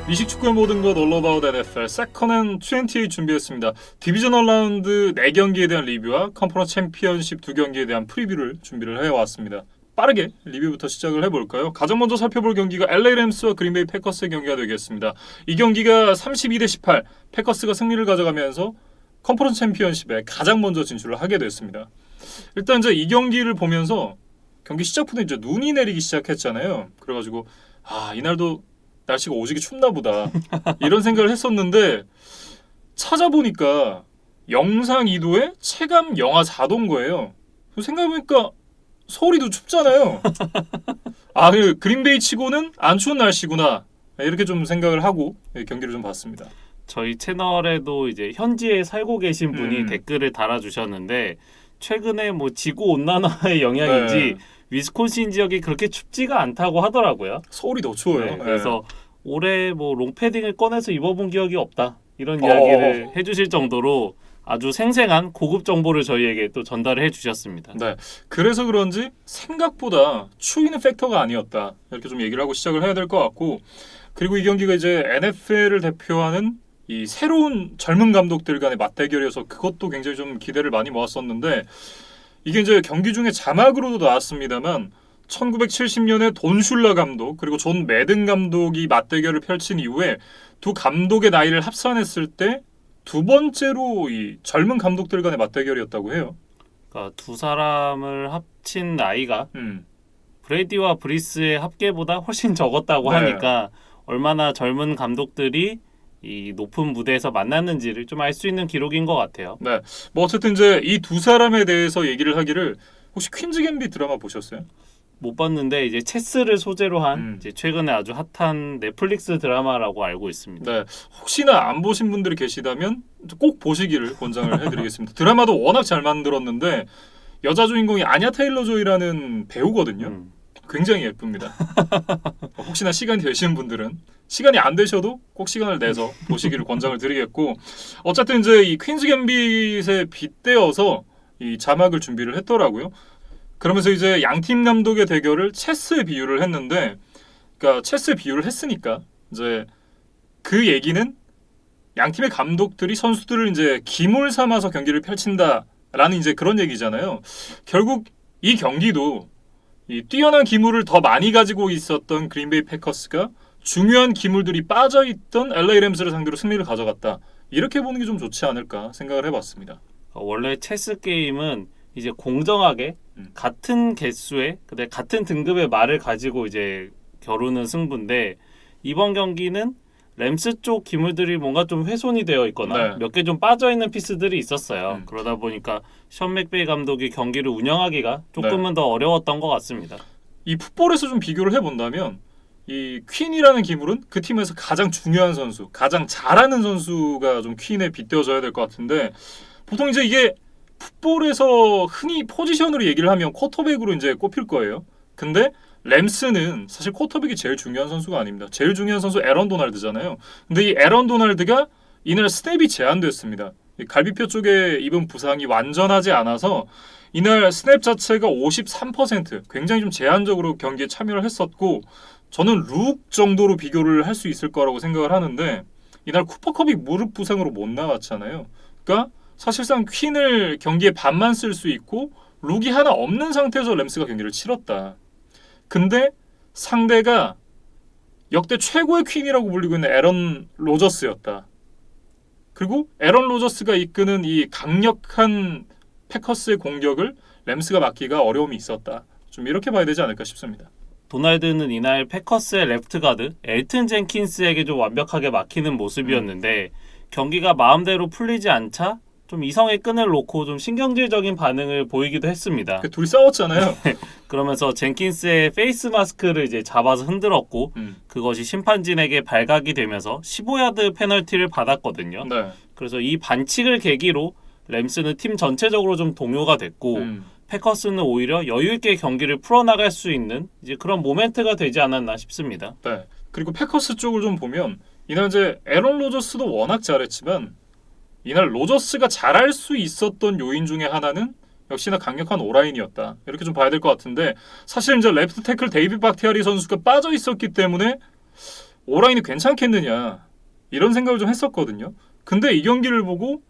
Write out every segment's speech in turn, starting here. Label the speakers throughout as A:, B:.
A: 미식 축구의 모든 것 All About NFL 세컨 28 준비했습니다. 디비저널 라운드 4경기에 대한 리뷰와 컨퍼런스 챔피언십 2경기에 대한 프리뷰를 준비를 해왔습니다. 빠르게 리뷰부터 시작을 해볼까요? 가장 먼저 살펴볼 경기가 LA 램스와 그린베이 패커스의 경기가 되겠습니다. 이 경기가 32대18 패커스가 승리를 가져가면서 컨퍼런스 챔피언십에 가장 먼저 진출을 하게 됐습니다. 일단 이제 이 경기를 보면서 경기 시작부터 이제 눈이 내리기 시작했잖아요. 그래가지고 이날도 날씨가 오지게 춥나 보다 이런 생각을 했었는데 찾아보니까 영상 2도에 체감 영하 4도인 거예요. 생각해보니까 서울이도 춥잖아요. 그린베이 치고는 안 추운 날씨구나 이렇게 좀 생각을 하고 경기를 좀 봤습니다.
B: 저희 채널에도 이제 현지에 살고 계신 분이 댓글을 달아주셨는데 최근에 뭐 지구 온난화의 영향인지 위스콘신 지역이 그렇게 춥지가 않다고 하더라고요.
A: 서울이 더 추워요.
B: 그래서 올해 뭐 롱패딩을 꺼내서 입어본 기억이 없다 이런 이야기를 해주실 정도로 아주 생생한 고급 정보를 저희에게 또 전달을 해주셨습니다.
A: 네, 그래서 그런지 생각보다 추위는 팩터가 아니었다 이렇게 좀 얘기를 하고 시작을 해야 될 것 같고, 그리고 이 경기가 이제 NFL을 대표하는 이 새로운 젊은 감독들 간의 맞대결이어서 그것도 굉장히 좀 기대를 많이 모았었는데, 이게 이제 경기 중에 자막으로도 나왔습니다만 1970년에 돈 슐러 감독 그리고 존 매든 감독이 맞대결을 펼친 이후에 두 감독의 나이를 합산했을 때 두 번째로 이 젊은 감독들 간의 맞대결이었다고 해요.
B: 그러니까 두 사람을 합친 나이가 브레이디와 브리스의 합계보다 훨씬 적었다고 하니까 얼마나 젊은 감독들이 이 높은 무대에서 만났는지를 좀 알 수 있는 기록인 것 같아요.
A: 네, 뭐 어쨌든 이제 이 두 사람에 대해서 얘기를 하기를, 혹시 퀸즈 갬빗 드라마 보셨어요?
B: 못 봤는데 이제 체스를 소재로 한 이제 최근에 아주 핫한 넷플릭스 드라마라고 알고 있습니다.
A: 네, 혹시나 안 보신 분들이 계시다면 꼭 보시기를 권장을 해드리겠습니다. 드라마도 워낙 잘 만들었는데 여자 주인공이 아냐 테일러 조이라는 배우거든요. 굉장히 예쁩니다. 혹시나 시간이 되시는 분들은, 시간이 안 되셔도 꼭 시간을 내서 보시기를 권장을 드리겠고, 어쨌든 이제 이 퀸즈 갬빗에 빗대어서 이 자막을 준비를 했더라고요. 그러면서 이제 양팀 감독의 대결을 체스에 비유를 했는데, 그러니까 체스에 비유를 했으니까 이제 그 얘기는 양팀의 감독들이 선수들을 이제 기물 삼아서 경기를 펼친다라는 이제 그런 얘기잖아요. 결국 이 경기도 이 뛰어난 기물을 더 많이 가지고 있었던 그린베이 패커스가 중요한 기물들이 빠져있던 LA 램스를 상대로 승리를 가져갔다. 이렇게 보는 게 좀 좋지 않을까 생각을 해봤습니다.
B: 원래 체스 게임은 이제 공정하게 같은 개수의 근데 같은 등급의 말을 가지고 이제 겨루는 승부인데, 이번 경기는 램스 쪽 기물들이 뭔가 좀 훼손이 되어 있거나 몇 개 좀 빠져있는 피스들이 있었어요. 그러다 보니까 션 맥베이 감독이 경기를 운영하기가 조금은 더 어려웠던 것 같습니다.
A: 이 풋볼에서 좀 비교를 해본다면 이 퀸이라는 기물은 그 팀에서 가장 중요한 선수, 가장 잘하는 선수가 좀 퀸에 빗대어져야 될 것 같은데, 보통 이제 이게 풋볼에서 흔히 포지션으로 얘기를 하면 쿼터백으로 이제 꼽힐 거예요. 근데 램스는 사실 쿼터백이 제일 중요한 선수가 아닙니다. 제일 중요한 선수 에런 도널드잖아요. 근데 이 에런 도널드가 이날 스냅이 제한됐습니다. 갈비뼈 쪽에 입은 부상이 완전하지 않아서 이날 스냅 자체가 53%, 굉장히 좀 제한적으로 경기에 참여를 했었고, 저는 룩 정도로 비교를 할 수 있을 거라고 생각을 하는데, 이날 쿠퍼컵이 무릎 부상으로 못 나왔잖아요. 그러니까 사실상 퀸을 경기에 반만 쓸 수 있고 룩이 하나 없는 상태에서 램스가 경기를 치렀다. 근데 상대가 역대 최고의 퀸이라고 불리고 있는 에런 로저스였다. 그리고 에런 로저스가 이끄는 이 강력한 패커스의 공격을 램스가 막기가 어려움이 있었다. 좀 이렇게 봐야 되지 않을까 싶습니다.
B: 도널드는 이날 패커스의 레프트 가드 엘튼 젠킨스에게 좀 완벽하게 막히는 모습이었는데 경기가 마음대로 풀리지 않자 좀 이성의 끈을 놓고 좀 신경질적인 반응을 보이기도 했습니다.
A: 둘이 싸웠잖아요.
B: 그러면서 젠킨스의 페이스 마스크를 이제 잡아서 흔들었고 그것이 심판진에게 발각이 되면서 15야드 페널티를 받았거든요. 그래서 이 반칙을 계기로 램스는 팀 전체적으로 좀 동요가 됐고 패커스는 오히려 여유 있게 경기를 풀어나갈 수 있는 이제 그런 모멘트가 되지 않았나 싶습니다.
A: 네. 그리고 패커스 쪽을 좀 보면 이날 이제 에런 로저스도 워낙 잘했지만 이날 로저스가 잘할 수 있었던 요인 중에 하나는 역시나 강력한 오라인이었다. 이렇게 좀 봐야 될 것 같은데, 사실 이제 레프트 태클 데이비드 박티아리 선수가 빠져 있었기 때문에 오라인이 괜찮겠느냐 이런 생각을 좀 했었거든요. 근데 이 경기를 보고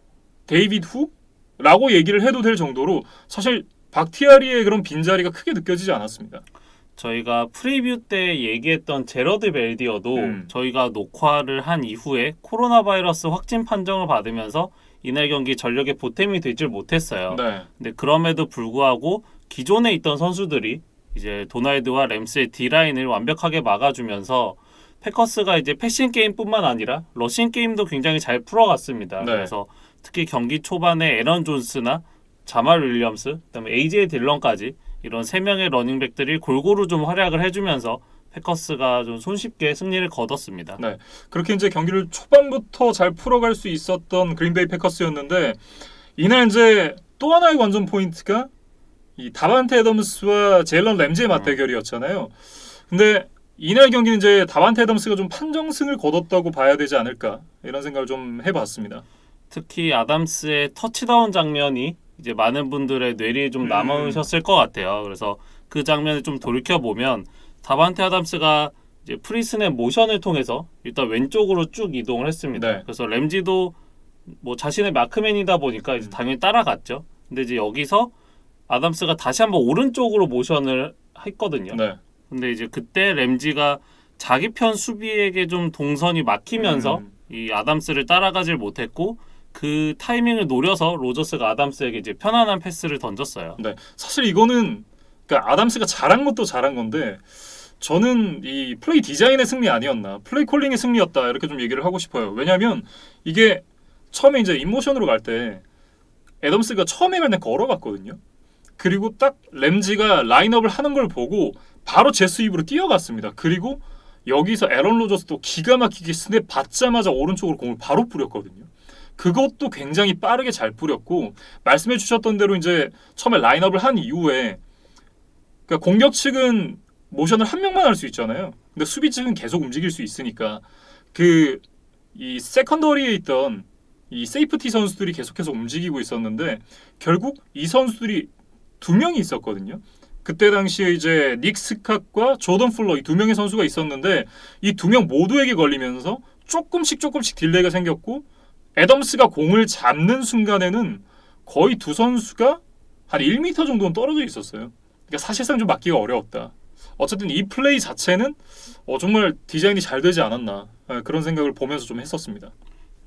A: 데이빗 후라고 얘기를 해도 될 정도로 사실 박티아리의 그런 빈자리가 크게 느껴지지 않았습니다.
B: 저희가 프리뷰 때 얘기했던 제러드 벨디어도 저희가 녹화를 한 이후에 코로나 바이러스 확진 판정을 받으면서 이날 경기 전력의 보탬이 되질 못했어요.
A: 네.
B: 근데 그럼에도 불구하고 기존에 있던 선수들이 이제 도날드와 램스의 D라인을 완벽하게 막아주면서 패커스가 이제 패싱 게임뿐만 아니라 러싱 게임도 굉장히 잘 풀어갔습니다.
A: 네.
B: 그래서 특히 경기 초반에 에런 존스나 자말 윌리엄스, 그다음에 AJ 딜런까지 이런 3명의 러닝백들이 골고루 좀 활약을 해주면서 패커스가 좀 손쉽게 승리를 거뒀습니다.
A: 네. 그렇게 이제 경기를 초반부터 잘 풀어갈 수 있었던 그린베이 패커스였는데 이날 이제 또 하나의 관전 포인트가 이 다반테 애덤스와 제일런 램지의 맞대결이었잖아요. 근데 이날 경기는 이제 다반테 애덤스가 좀 판정승을 거뒀다고 봐야 되지 않을까 이런 생각을 좀 해봤습니다.
B: 특히 아담스의 터치다운 장면이 이제 많은 분들의 뇌리에 좀 남으셨을 것 같아요. 그래서 그 장면을 좀 돌이켜 보면 다반테 아담스가 이제 프리슨의 모션을 통해서 일단 왼쪽으로 쭉 이동을 했습니다.
A: 네.
B: 그래서 램지도 뭐 자신의 마크맨이다 보니까 이제 당연히 따라갔죠. 근데 이제 여기서 아담스가 다시 한번 오른쪽으로 모션을 했거든요.
A: 네.
B: 근데 이제 그때 램지가 자기 편 수비에게 좀 동선이 막히면서 이 아담스를 따라가질 못했고 그 타이밍을 노려서 로저스가 아담스에게 이제 편안한 패스를 던졌어요.
A: 네. 사실 이거는 그러니까 아담스가 잘한 것도 잘한 건데 저는 이 플레이 디자인의 승리 아니었나 플레이 콜링의 승리였다 이렇게 좀 얘기를 하고 싶어요. 왜냐하면 이게 처음에 이제 인모션으로 갈 때 애덤스가 처음에 갈 때 걸어갔거든요. 그리고 딱 램지가 라인업을 하는 걸 보고 바로 제스 입으로 뛰어갔습니다. 그리고 여기서 에런 로저스도 기가 막히게 스냅 받자마자 오른쪽으로 공을 바로 뿌렸거든요. 그것도 굉장히 빠르게 잘 뿌렸고 말씀해 주셨던 대로 이제 처음에 라인업을 한 이후에 그러니까 공격 측은 모션을 한 명만 할 수 있잖아요. 근데 수비 측은 계속 움직일 수 있으니까 그 이 세컨더리에 있던 이 세이프티 선수들이 계속해서 움직이고 있었는데 결국 이 선수들이 2명이 있었거든요. 그때 당시에 이제 닉 스캇과 조던 풀러 이 2명의 선수가 있었는데 이 2명 모두에게 걸리면서 조금씩 딜레이가 생겼고 애덤스가 공을 잡는 순간에는 거의 두 선수가 한 1m 정도는 떨어져 있었어요. 그러니까 사실상 좀 막기가 어려웠다. 어쨌든 이 플레이 자체는 정말 디자인이 잘 되지 않았나 그런 생각을 보면서 좀 했었습니다.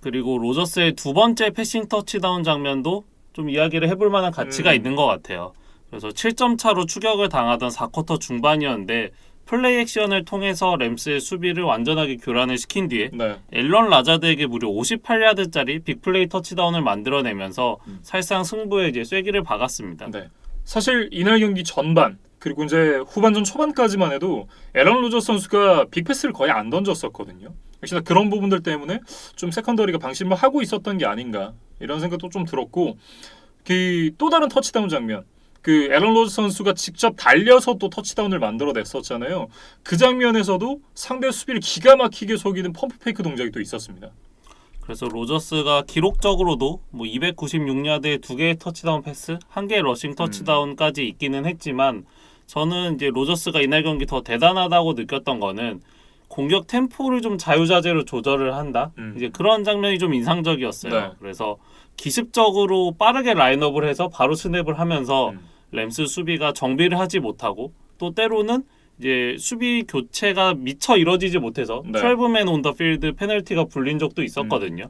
B: 그리고 로저스의 두 번째 패싱 터치다운 장면도 좀 이야기를 해볼 만한 가치가 있는 것 같아요. 그래서 7점 차로 추격을 당하던 4쿼터 중반이었는데 플레이 액션을 통해서 램스의 수비를 완전하게 교란을 시킨 뒤에
A: 네.
B: 앨런 라자드에게 무려 58야드짜리 빅플레이 터치다운을 만들어내면서 사실상 승부에 이제 쐐기를 박았습니다.
A: 네. 사실 이날 경기 전반 그리고 이제 후반전 초반까지만 해도 앨런 로저스 선수가 빅패스를 거의 안 던졌었거든요. 역시나 그런 부분들 때문에 좀 세컨더리가 방심을 하고 있었던 게 아닌가 이런 생각도 좀 들었고 그 또 다른 터치다운 장면 그 앨런 로저스 선수가 직접 달려서 또 터치다운을 만들어냈었잖아요. 그 장면에서도 상대 수비를 기가 막히게 속이는 펌프 페이크 동작이 또 있었습니다.
B: 그래서 로저스가 기록적으로도 뭐 296야드에 2개의 터치다운 패스, 1개의 러싱 터치다운까지 있기는 했지만 저는 이제 로저스가 이날 경기 더 대단하다고 느꼈던 거는 공격 템포를 좀 자유자재로 조절을 한다. 이제 그런 장면이 좀 인상적이었어요.
A: 네.
B: 그래서 기습적으로 빠르게 라인업을 해서 바로 스냅을 하면서 램스 수비가 정비를 하지 못하고 또 때로는 이제 수비 교체가 미처 이뤄지지 못해서 12맨 온 더 필드 페널티가 불린 적도 있었거든요.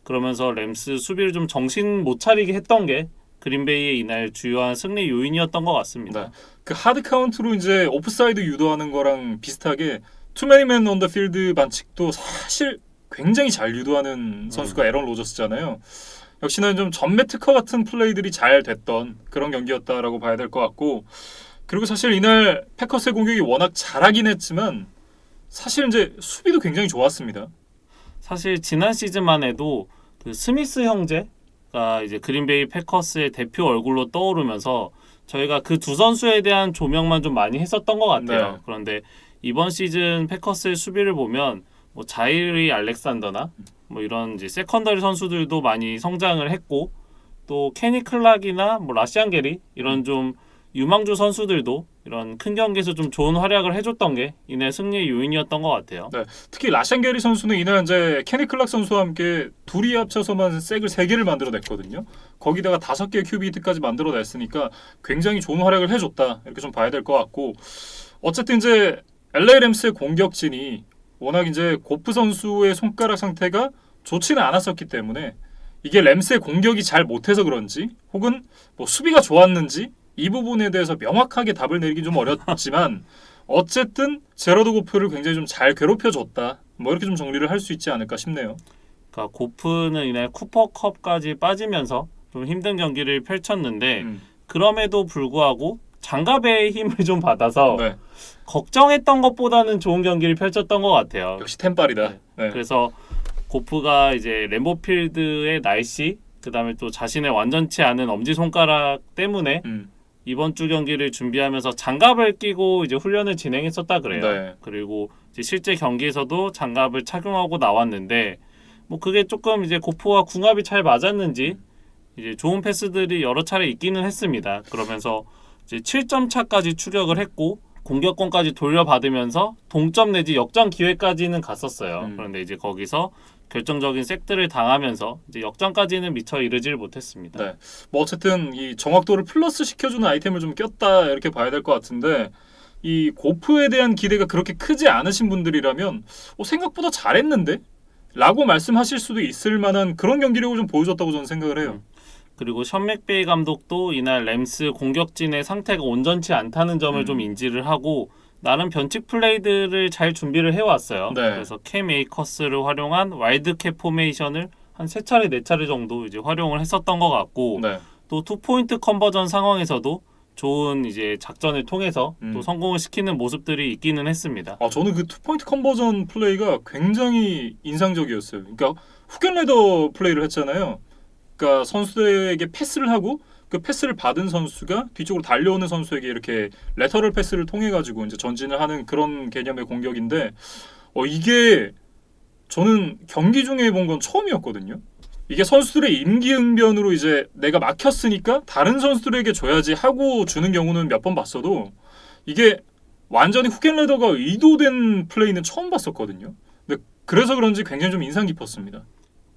B: 그러면서 램스 수비를 좀 정신 못 차리게 했던 게 그린베이의 이날 주요한 승리 요인이었던 것 같습니다.
A: 네. 그 하드 카운트로 이제 오프사이드 유도하는 거랑 비슷하게 투맨이맨 온 더 필드 반칙도 사실 굉장히 잘 유도하는 선수가 에런 로저스잖아요. 역시나 좀 전매 특허 같은 플레이들이 잘 됐던 그런 경기였다라고 봐야 될 것 같고 그리고 사실 이날 패커스의 공격이 워낙 잘하긴 했지만 사실 이제 수비도 굉장히 좋았습니다.
B: 사실 지난 시즌만 해도 그 스미스 형제가 이제 그린베이 패커스의 대표 얼굴로 떠오르면서 저희가 그 두 선수에 대한 조명만 좀 많이 했었던 것 같아요.
A: 네.
B: 그런데 이번 시즌 패커스의 수비를 보면 뭐 자이리 알렉산더나 뭐 이런 이제 세컨더리 선수들도 많이 성장을 했고 또 케니 클락이나 뭐 라시안 게리 이런 좀 유망주 선수들도 이런 큰 경기에서 좀 좋은 활약을 해줬던 게 이날 승리의 요인이었던 것 같아요.
A: 네, 특히 라샨 게리 선수는 이날 이제 케니 클락 선수와 함께 둘이 합쳐서만 색을 3개를 만들어냈거든요. 거기다가 5개의 큐비트까지 만들어냈으니까 굉장히 좋은 활약을 해줬다 이렇게 좀 봐야 될 것 같고, 어쨌든 이제 LA 램스의 공격진이 워낙 이제 고프 선수의 손가락 상태가 좋지는 않았었기 때문에 이게 램스의 공격이 잘 못해서 그런지 혹은 뭐 수비가 좋았는지 이 부분에 대해서 명확하게 답을 내리기 좀 어렵지만 어쨌든 제러드 고프를 굉장히 좀 잘 괴롭혀줬다, 뭐 이렇게 좀 정리를 할 수 있지 않을까 싶네요.
B: 그러니까 고프는 이날 쿠퍼컵까지 빠지면서 좀 힘든 경기를 펼쳤는데 그럼에도 불구하고 장갑의 힘을 좀 받아서
A: 네,
B: 걱정했던 것보다는 좋은 경기를 펼쳤던 것 같아요.
A: 역시 템빨이다.
B: 네.
A: 네.
B: 그래서 고프가 이제 램보필드의 날씨, 그다음에 또 자신의 완전치 않은 엄지손가락 때문에 이번 주 경기를 준비하면서 장갑을 끼고 이제 훈련을 진행했었다 그래요.
A: 네.
B: 그리고 이제 실제 경기에서도 장갑을 착용하고 나왔는데 뭐 그게 조금 이제 고프와 궁합이 잘 맞았는지 이제 좋은 패스들이 여러 차례 있기는 했습니다. 그러면서 이제 7점 차까지 추격을 했고 공격권까지 돌려받으면서 동점 내지 역전 기회까지는 갔었어요. 그런데 이제 거기서 결정적인 색들을 당하면서 이제 역전까지는 미처 이르질 못했습니다.
A: 네. 뭐 어쨌든 이 정확도를 플러스 시켜주는 아이템을 좀 꼈다 이렇게 봐야 될 것 같은데, 이 고프에 대한 기대가 그렇게 크지 않으신 분들이라면 생각보다 잘했는데? 라고 말씀하실 수도 있을 만한 그런 경기력을 좀 보여줬다고 저는 생각을 해요.
B: 그리고 션 맥베이 감독도 이날 램스 공격진의 상태가 온전치 않다는 점을 좀 인지를 하고 나름 변칙 플레이들을 잘 준비를 해왔어요.
A: 네.
B: 그래서 캠 에이커스를 활용한 와일드캡 포메이션을 한 3차례 4차례 정도 이제 활용을 했었던 것 같고
A: 네.
B: 또 투포인트 컨버전 상황에서도 좋은 이제 작전을 통해서 또 성공을 시키는 모습들이 있기는 했습니다.
A: 저는 그 투포인트 컨버전 플레이가 굉장히 인상적이었어요. 그러니까 훅앤레더 플레이를 했잖아요. 그러니까 선수들에게 패스를 하고 그 패스를 받은 선수가 뒤쪽으로 달려오는 선수에게 이렇게 레터럴 패스를 통해 가지고 이제 전진을 하는 그런 개념의 공격인데, 이게 저는 경기 중에 본 건 처음이었거든요. 이게 선수들의 임기응변으로 이제 내가 막혔으니까 다른 선수들에게 줘야지 하고 주는 경우는 몇 번 봤어도 이게 완전히 훅앤레더가 의도된 플레이는 처음 봤었거든요. 근데 그래서 그런지 굉장히 좀 인상 깊었습니다.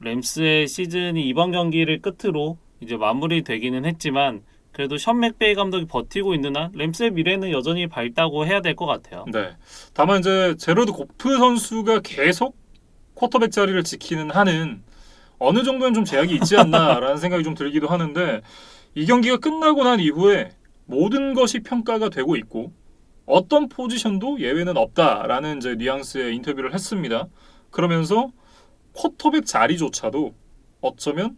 B: 램스의 시즌이 이번 경기를 끝으로 이제 마무리되기는 했지만 그래도 션 맥베이 감독이 버티고 있는 한 램스의 미래는 여전히 밝다고 해야 될 것 같아요.
A: 네. 다만 이제 제러드 고프 선수가 계속 쿼터백 자리를 지키는 한은 어느 정도는 좀 제약이 있지 않나라는 생각이 좀 들기도 하는데, 이 경기가 끝나고 난 이후에 모든 것이 평가가 되고 있고 어떤 포지션도 예외는 없다라는 이제 뉘앙스의 인터뷰를 했습니다. 그러면서 쿼터백 자리조차도 어쩌면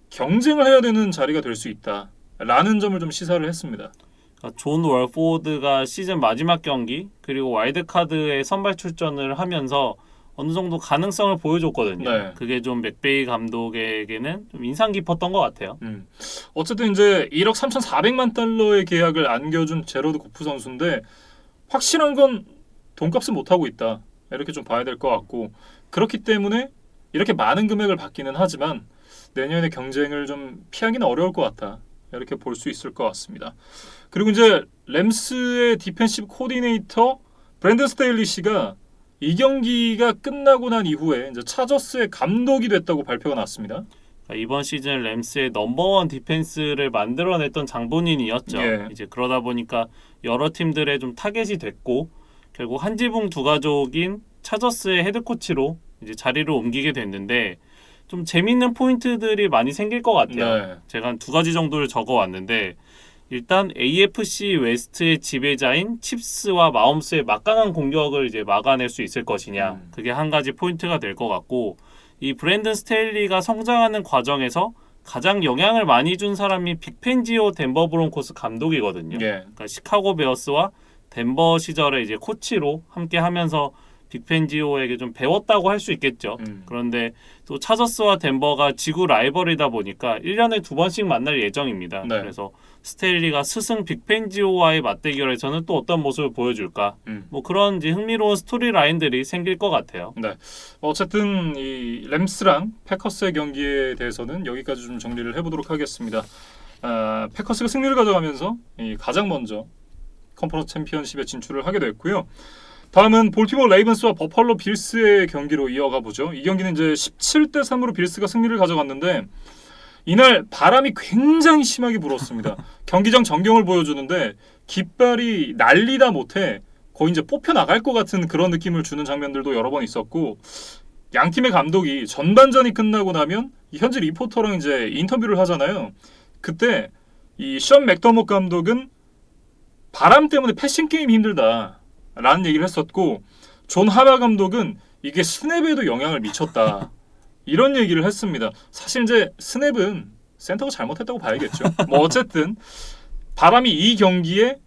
A: 경쟁을 해야 되는 자리가 될 수 있다라는 점을 좀 시사를 했습니다.
B: 그러니까 존 월포드가 시즌 마지막 경기 그리고 와일드카드에 선발 출전을 하면서 어느 정도 가능성을 보여줬거든요.
A: 네.
B: 그게 좀 맥베이 감독에게는 좀 인상 깊었던 것 같아요.
A: 어쨌든 이제 1억 3,400만 달러의 계약을 안겨준 제러드 고프 선수인데 확실한 건 돈값은 못하고 있다, 이렇게 좀 봐야 될 것 같고, 그렇기 때문에 이렇게 많은 금액을 받기는 하지만 내년의 경쟁을 좀 피하기는 어려울 것 같다, 이렇게 볼 수 있을 것 같습니다. 그리고 이제 램스의 디펜시브 코디네이터 브랜든 스테일리시가 이 경기가 끝나고 난 이후에 이제 차저스의 감독이 됐다고 발표가 났습니다.
B: 이번 시즌 램스의 넘버원 디펜스를 만들어냈던 장본인이었죠.
A: 예.
B: 이제 그러다 보니까 여러 팀들의 좀 타겟이 됐고 결국 한 지붕 두 가족인 차저스의 헤드코치로 이제 자리를 옮기게 됐는데 좀 재밌는 포인트들이 많이 생길 것 같아요.
A: 네.
B: 제가 한 2가지 정도를 적어왔는데 일단 AFC 웨스트의 지배자인 칩스와 마홈스의 막강한 공격을 이제 막아낼 수 있을 것이냐, 그게 한 가지 포인트가 될 것 같고, 이 브랜든 스테일리가 성장하는 과정에서 가장 영향을 많이 준 사람이 빅펜지오 덴버 브론코스 감독이거든요.
A: 예.
B: 그러니까 시카고 베어스와 덴버 시절에 이제 코치로 함께 하면서 빅펜지오에게 좀 배웠다고 할 수 있겠죠. 그런데 또 차저스와 덴버가 지구 라이벌이다 보니까 1년에 2번씩 만날 예정입니다.
A: 네.
B: 그래서 스테일리가 스승 빅펜지오와의 맞대결에서는 또 어떤 모습을 보여줄까? 뭐 그런 이제 흥미로운 스토리 라인들이 생길 것 같아요.
A: 네. 어쨌든 이 램스랑 패커스의 경기에 대해서는 여기까지 좀 정리를 해보도록 하겠습니다. 패커스가 승리를 가져가면서 가장 먼저 컨퍼런스 챔피언십에 진출을 하게 됐고요. 다음은 볼티모어 레이븐스와 버팔로 빌스의 경기로 이어가 보죠. 이 경기는 이제 17대 3으로 빌스가 승리를 가져갔는데 이날 바람이 굉장히 심하게 불었습니다. 경기장 전경을 보여주는데 깃발이 날리다 못해 거의 이제 뽑혀 나갈 것 같은 그런 느낌을 주는 장면들도 여러 번 있었고 양 팀의 감독이 전반전이 끝나고 나면 이 현지 리포터랑 이제 인터뷰를 하잖아요. 그때 이 션 맥더머 감독은 바람 때문에 패싱 게임이 힘들다라는 얘기를 했었고 존 하바 감독은 이게 스냅에도 영향을 미쳤다. 이런 얘기를 했습니다. 사실 이제 스냅은 센터가 잘못했다고 봐야겠죠. 뭐 어쨌든 바람이 이 경기에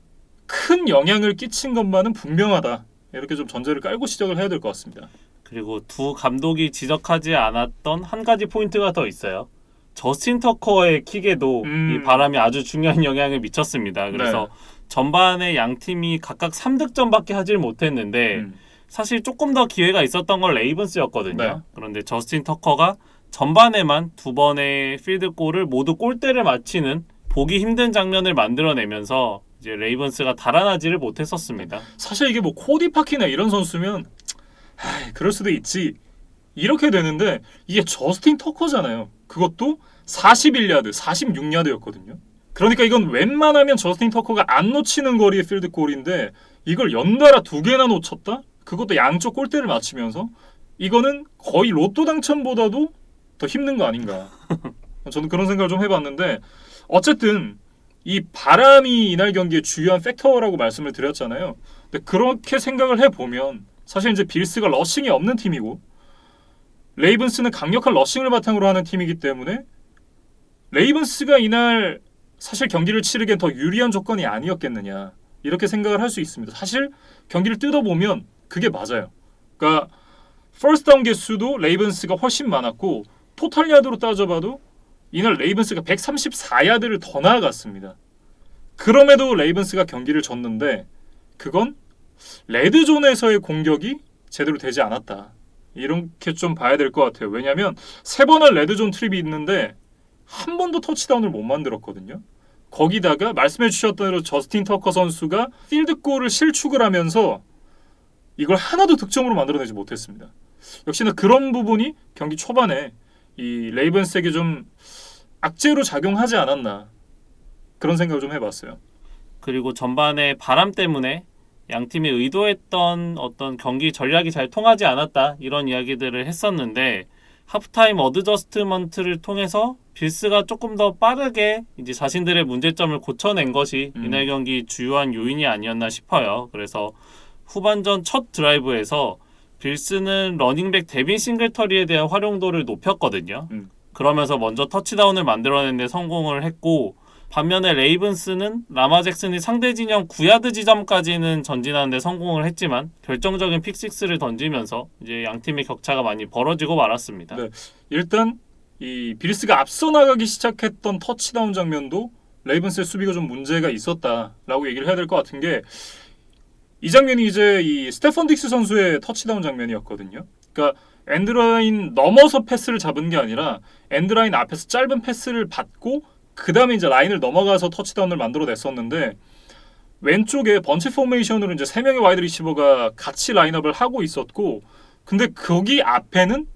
A: 큰 영향을 끼친 것만은 분명하다. 이렇게 좀 전제를 깔고 시작을 해야 될 것 같습니다.
B: 그리고 두 감독이 지적하지 않았던 한 가지 포인트가 더 있어요. 저스틴 터커의 킥에도 이 바람이 아주 중요한 영향을 미쳤습니다. 그래서 전반에 양 팀이 각각 3득점밖에 하질 못했는데 사실 조금 더 기회가 있었던 건 레이븐스였거든요.
A: 네.
B: 그런데 저스틴 터커가 전반에만 2번의 필드골을 모두 골대를 맞히는 보기 힘든 장면을 만들어내면서 이제 레이븐스가 달아나지를 못했었습니다.
A: 사실 이게 뭐 코디 파키나 이런 선수면 그럴 수도 있지 이렇게 되는데 이게 저스틴 터커잖아요. 그것도 41야드, 46야드였거든요. 그러니까 이건 웬만하면 저스틴 터커가 안 놓치는 거리의 필드골인데 이걸 연달아 2개나 놓쳤다? 그것도 양쪽 골대를 맞추면서 이거는 거의 로또 당첨보다도 더 힘든 거 아닌가. 저는 그런 생각을 좀 해봤는데 어쨌든 이 바람이 이날 경기의 주요한 팩터라고 말씀을 드렸잖아요. 근데 그렇게 생각을 해보면 사실 이제 빌스가 러싱이 없는 팀이고 레이븐스는 강력한 러싱을 바탕으로 하는 팀이기 때문에 레이븐스가 이날 사실 경기를 치르기엔 더 유리한 조건이 아니었겠느냐 이렇게 생각을 할 수 있습니다. 사실 경기를 뜯어보면 그게 맞아요. 그러니까 퍼스트 다운 개수도 레이븐스가 훨씬 많았고 토탈 야드로 따져봐도 이날 레이븐스가 134야드를 더 나아갔습니다. 그럼에도 레이븐스가 경기를 졌는데 그건 레드존에서의 공격이 제대로 되지 않았다. 이렇게 좀 봐야 될 것 같아요. 왜냐하면 3번의 레드존 트립이 있는데 한 번도 터치다운을 못 만들었거든요. 거기다가 말씀해 주셨던 대로 저스틴 터커 선수가 필드골을 실축을 하면서 이걸 하나도 득점으로 만들어내지 못했습니다. 역시나 그런 부분이 경기 초반에 이 레이븐스에게 좀 악재로 작용하지 않았나 그런 생각을 좀 해봤어요.
B: 그리고 전반에 바람 때문에 양 팀이 의도했던 어떤 경기 전략이 잘 통하지 않았다 이런 이야기들을 했었는데 하프타임 어드저스트먼트를 통해서 빌스가 조금 더 빠르게 이제 자신들의 문제점을 고쳐낸 것이 이날 경기 주요한 요인이 아니었나 싶어요. 그래서 후반전 첫 드라이브에서 빌스는 러닝백 데빈 싱글터리에 대한 활용도를 높였거든요. 그러면서 먼저 터치다운을 만들어낸 데 성공을 했고 반면에 레이븐스는 라마 잭슨이 상대 진영 9야드 지점까지는 전진하는 데 성공을 했지만 결정적인 픽식스를 던지면서 이제 양 팀의 격차가 많이 벌어지고 말았습니다.
A: 네, 일단 이 빌스가 앞서 나가기 시작했던 터치다운 장면도 레이븐스의 수비가 좀 문제가 있었다라고 얘기를 해야 될 것 같은 게 이 장면이 이제 이 스테펀 딕스 선수의 터치다운 장면이었거든요. 그러니까 엔드라인 넘어서 패스를 잡은 게 아니라 엔드라인 앞에서 짧은 패스를 받고 그 다음에 이제 라인을 넘어가서 터치다운을 만들어냈었는데 왼쪽에 번치 포메이션으로 이제 3명의 와이드 리시버가 같이 라인업을 하고 있었고 근데 거기 앞에는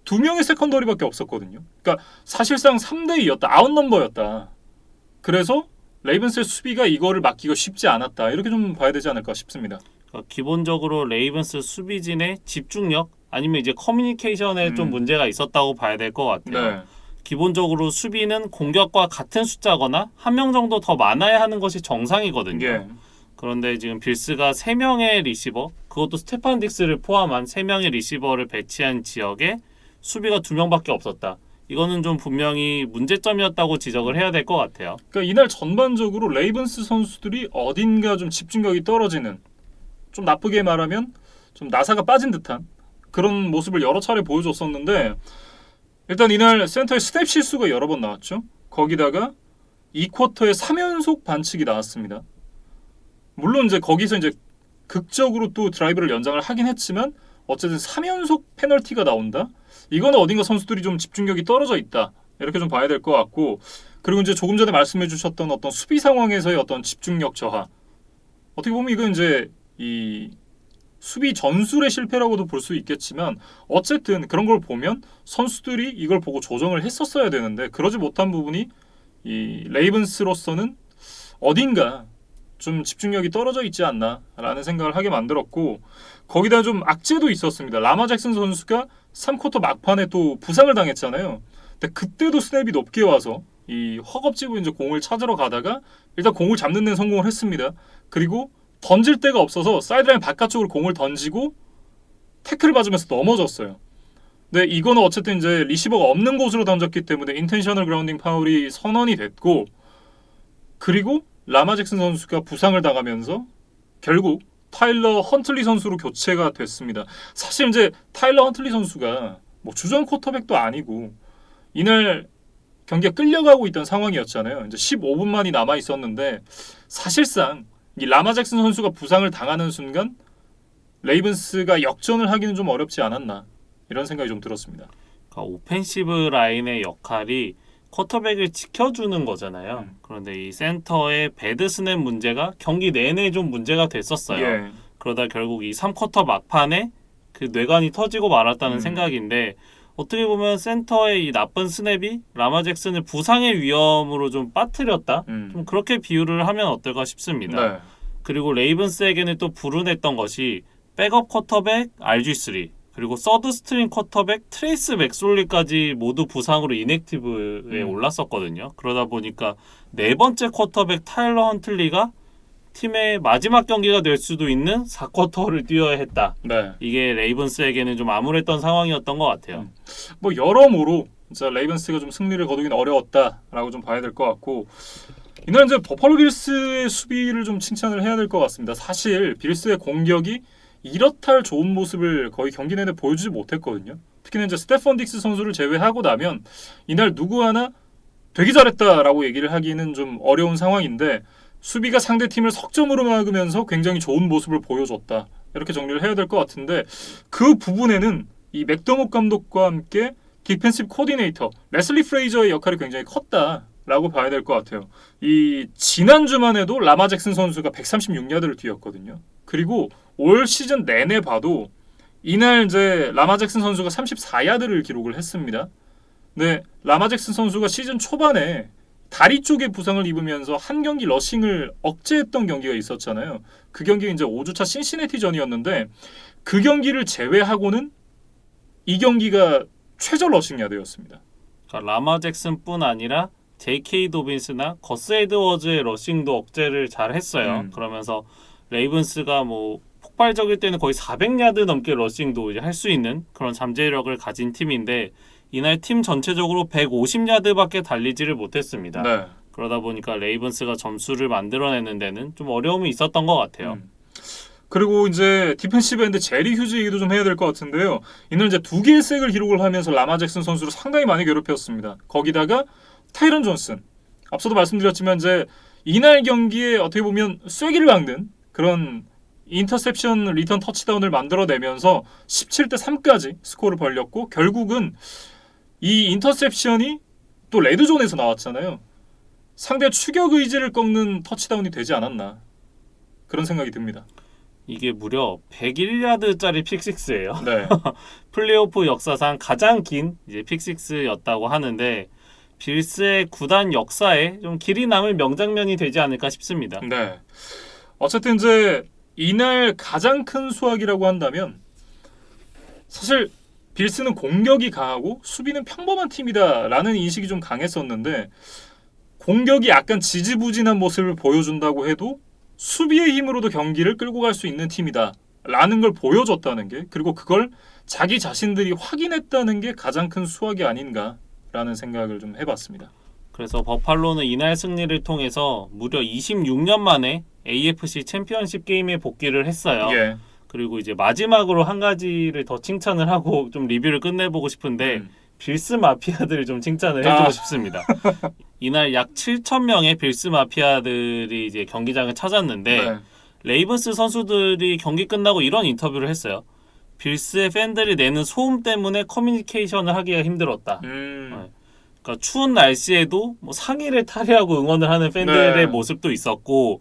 A: 2명의 세컨더리밖에 없었거든요. 그러니까 사실상 3대2였다. 아웃 넘버였다. 그래서 레이븐스의 수비가 이거를 막기가 쉽지 않았다. 이렇게 좀 봐야 되지 않을까 싶습니다.
B: 그러니까 기본적으로 레이븐스 수비진의 집중력 아니면 이제 커뮤니케이션에 좀 문제가 있었다고 봐야 될 것 같아요.
A: 네.
B: 기본적으로 수비는 공격과 같은 숫자거나 한 명 정도 더 많아야 하는 것이 정상이거든요.
A: 예.
B: 그런데 지금 빌스가 3명의 리시버, 그것도 스테판 딕스를 포함한 3명의 리시버를 배치한 지역에 수비가 2명밖에 없었다. 이거는 좀 분명히 문제점이었다고 지적을 해야 될 것 같아요.
A: 그러니까 이날 전반적으로 레이븐스 선수들이 어딘가 좀 집중력이 떨어지는 좀 나쁘게 말하면 좀 나사가 빠진 듯한 그런 모습을 여러 차례 보여줬었는데 일단 이날 센터에 스텝 실수가 여러 번 나왔죠. 거기다가 2쿼터에 3연속 반칙이 나왔습니다. 물론 이제 거기서 이제 극적으로 또 드라이브를 연장을 하긴 했지만 어쨌든 3연속 페널티가 나온다. 이거는 어딘가 선수들이 좀 집중력이 떨어져 있다. 이렇게 좀 봐야 될 것 같고 그리고 이제 조금 전에 말씀해 주셨던 어떤 수비 상황에서의 어떤 집중력 저하 어떻게 보면 이건 이제 이 수비 전술의 실패라고도 볼 수 있겠지만 어쨌든 그런 걸 보면 선수들이 이걸 보고 조정을 했었어야 되는데 그러지 못한 부분이 이 레이븐스로서는 어딘가 좀 집중력이 떨어져 있지 않나라는 생각을 하게 만들었고 거기다 좀 악재도 있었습니다. 라마 잭슨 선수가 3쿼터 막판에 또 부상을 당했잖아요. 근데 그때도 스냅이 높게 와서 이 허겁지겁 이제 공을 찾으러 가다가 일단 공을 잡는 데는 성공을 했습니다. 그리고 던질 데가 없어서 사이드라인 바깥쪽으로 공을 던지고 태클을 맞으면서 넘어졌어요. 근데 이거는 어쨌든 이제 리시버가 없는 곳으로 던졌기 때문에 인텐셔널 그라운딩 파울이 선언이 됐고 그리고 라마 잭슨 선수가 부상을 당하면서 결국 타일러 헌틀리 선수로 교체가 됐습니다. 사실 이제 타일러 헌틀리 선수가 뭐 주전 쿼터백도 아니고 이날 경기가 끌려가고 있던 상황이었잖아요. 이제 15분만이 남아 있었는데 사실상 이 라마 잭슨 선수가 부상을 당하는 순간 레이븐스가 역전을 하기는 좀 어렵지 않았나 이런 생각이 좀 들었습니다.
B: 그러니까 오펜시브 라인의 역할이 쿼터백을 지켜주는 거잖아요. 그런데 이 센터의 배드 스냅 문제가 경기 내내 좀 문제가 됐었어요.
A: 예.
B: 그러다 결국 이 3쿼터 막판에 그 뇌관이 터지고 말았다는 생각인데 어떻게 보면 센터의 이 나쁜 스냅이 라마 잭슨을 부상의 위험으로 좀 빠뜨렸다. 좀 그렇게 비유를 하면 어떨까 싶습니다.
A: 네.
B: 그리고 레이븐스에게는 또 불운했던 것이 백업 쿼터백 RG3 그리고 서드 스트링 쿼터백 트레이스 맥솔리까지 모두 부상으로 이넥티브에 올랐었거든요. 그러다 보니까 네 번째 쿼터백 타일러 헌틀리가 팀의 마지막 경기가 될 수도 있는 4쿼터를 뛰어야 했다.
A: 네.
B: 이게 레이븐스에게는 좀 암울했던 상황이었던 것 같아요.
A: 뭐 여러모로 진짜 레이븐스가 좀 승리를 거두기는 어려웠다라고 좀 봐야 될 것 같고 이날 이제 버팔로 빌스의 수비를 좀 칭찬을 해야 될 것 같습니다. 사실 빌스의 공격이 이렇다 할 좋은 모습을 거의 경기 내내 보여주지 못했거든요. 특히나 이제 스테펀 딕스 선수를 제외하고 나면 이날 누구 하나 되게 잘했다라고 얘기를 하기는 좀 어려운 상황인데 수비가 상대 팀을 석점으로 막으면서 굉장히 좋은 모습을 보여줬다. 이렇게 정리를 해야 될 것 같은데 그 부분에는 이 맥더목 감독과 함께 디펜시브 코디네이터 레슬리 프레이저의 역할이 굉장히 컸다라고 봐야 될 것 같아요. 이 지난주만 해도 라마 잭슨 선수가 136야드를 뛰었거든요. 그리고 올 시즌 내내 봐도 이날 이제 라마 잭슨 선수가 34야드를 기록을 했습니다. 네, 라마 잭슨 선수가 시즌 초반에 다리 쪽에 부상을 입으면서 한 경기 러싱을 억제했던 경기가 있었잖아요. 그 경기가 이제 5주차 신시내티전이었는데 그 경기를 제외하고는 이 경기가 최저 러싱 야드였습니다.
B: 그러니까 라마 잭슨뿐 아니라 J.K. 도빈스나 거스 에드워즈의 러싱도 억제를 잘 했어요. 그러면서 레이븐스가 뭐 폭발적일 때는 거의 400야드 넘게 러싱도 이제 할 수 있는 그런 잠재력을 가진 팀인데 이날 팀 전체적으로 150야드밖에 달리지를 못했습니다.
A: 네.
B: 그러다 보니까 레이븐스가 점수를 만들어내는 데는 좀 어려움이 있었던 것 같아요.
A: 그리고 이제 디펜시브 엔드 제리 휴즈 얘기도 좀 해야 될 것 같은데요. 이날 이제 2개의 색을 기록을 하면서 라마 잭슨 선수를 상당히 많이 괴롭혔습니다. 거기다가 타이런 존슨 앞서도 말씀드렸지만 이제 이날 경기에 어떻게 보면 쐐기를 막는 그런 인터셉션 리턴 터치다운을 만들어내면서 17대 3까지 스코어를 벌렸고 결국은 이 인터셉션이 또 레드존에서 나왔잖아요. 상대 추격 의지를 꺾는 터치다운이 되지 않았나 그런 생각이 듭니다.
B: 이게 무려 101야드짜리 픽식스예요.
A: 네.
B: 플레이오프 역사상 가장 긴 이제 픽식스였다고 하는데 빌스의 구단 역사에 좀 길이 남을 명장면이 되지 않을까 싶습니다.
A: 네. 어쨌든 이제 이날 가장 큰 수확이라고 한다면 사실 빌스는 공격이 강하고 수비는 평범한 팀이다라는 인식이 좀 강했었는데 공격이 약간 지지부진한 모습을 보여준다고 해도 수비의 힘으로도 경기를 끌고 갈 수 있는 팀이다라는 걸 보여줬다는 게 그리고 그걸 자기 자신들이 확인했다는 게 가장 큰 수확이 아닌가라는 생각을 좀 해봤습니다.
B: 그래서 버팔로는 이날 승리를 통해서 무려 26년 만에 AFC 챔피언십 게임에 복귀를 했어요.
A: 예.
B: 그리고 이제 마지막으로 한 가지를 더 칭찬을 하고 좀 리뷰를 끝내보고 싶은데 빌스 마피아들을 좀 칭찬을 해주고 싶습니다. 이날 약 7,000명의 빌스 마피아들이 이제 경기장을 찾았는데
A: 네.
B: 레이븐스 선수들이 경기 끝나고 이런 인터뷰를 했어요. 빌스의 팬들이 내는 소음 때문에 커뮤니케이션을 하기가 힘들었다. 그러니까 추운 날씨에도 뭐 상의를 탈의하고 응원을 하는 팬들의
A: 네.
B: 모습도 있었고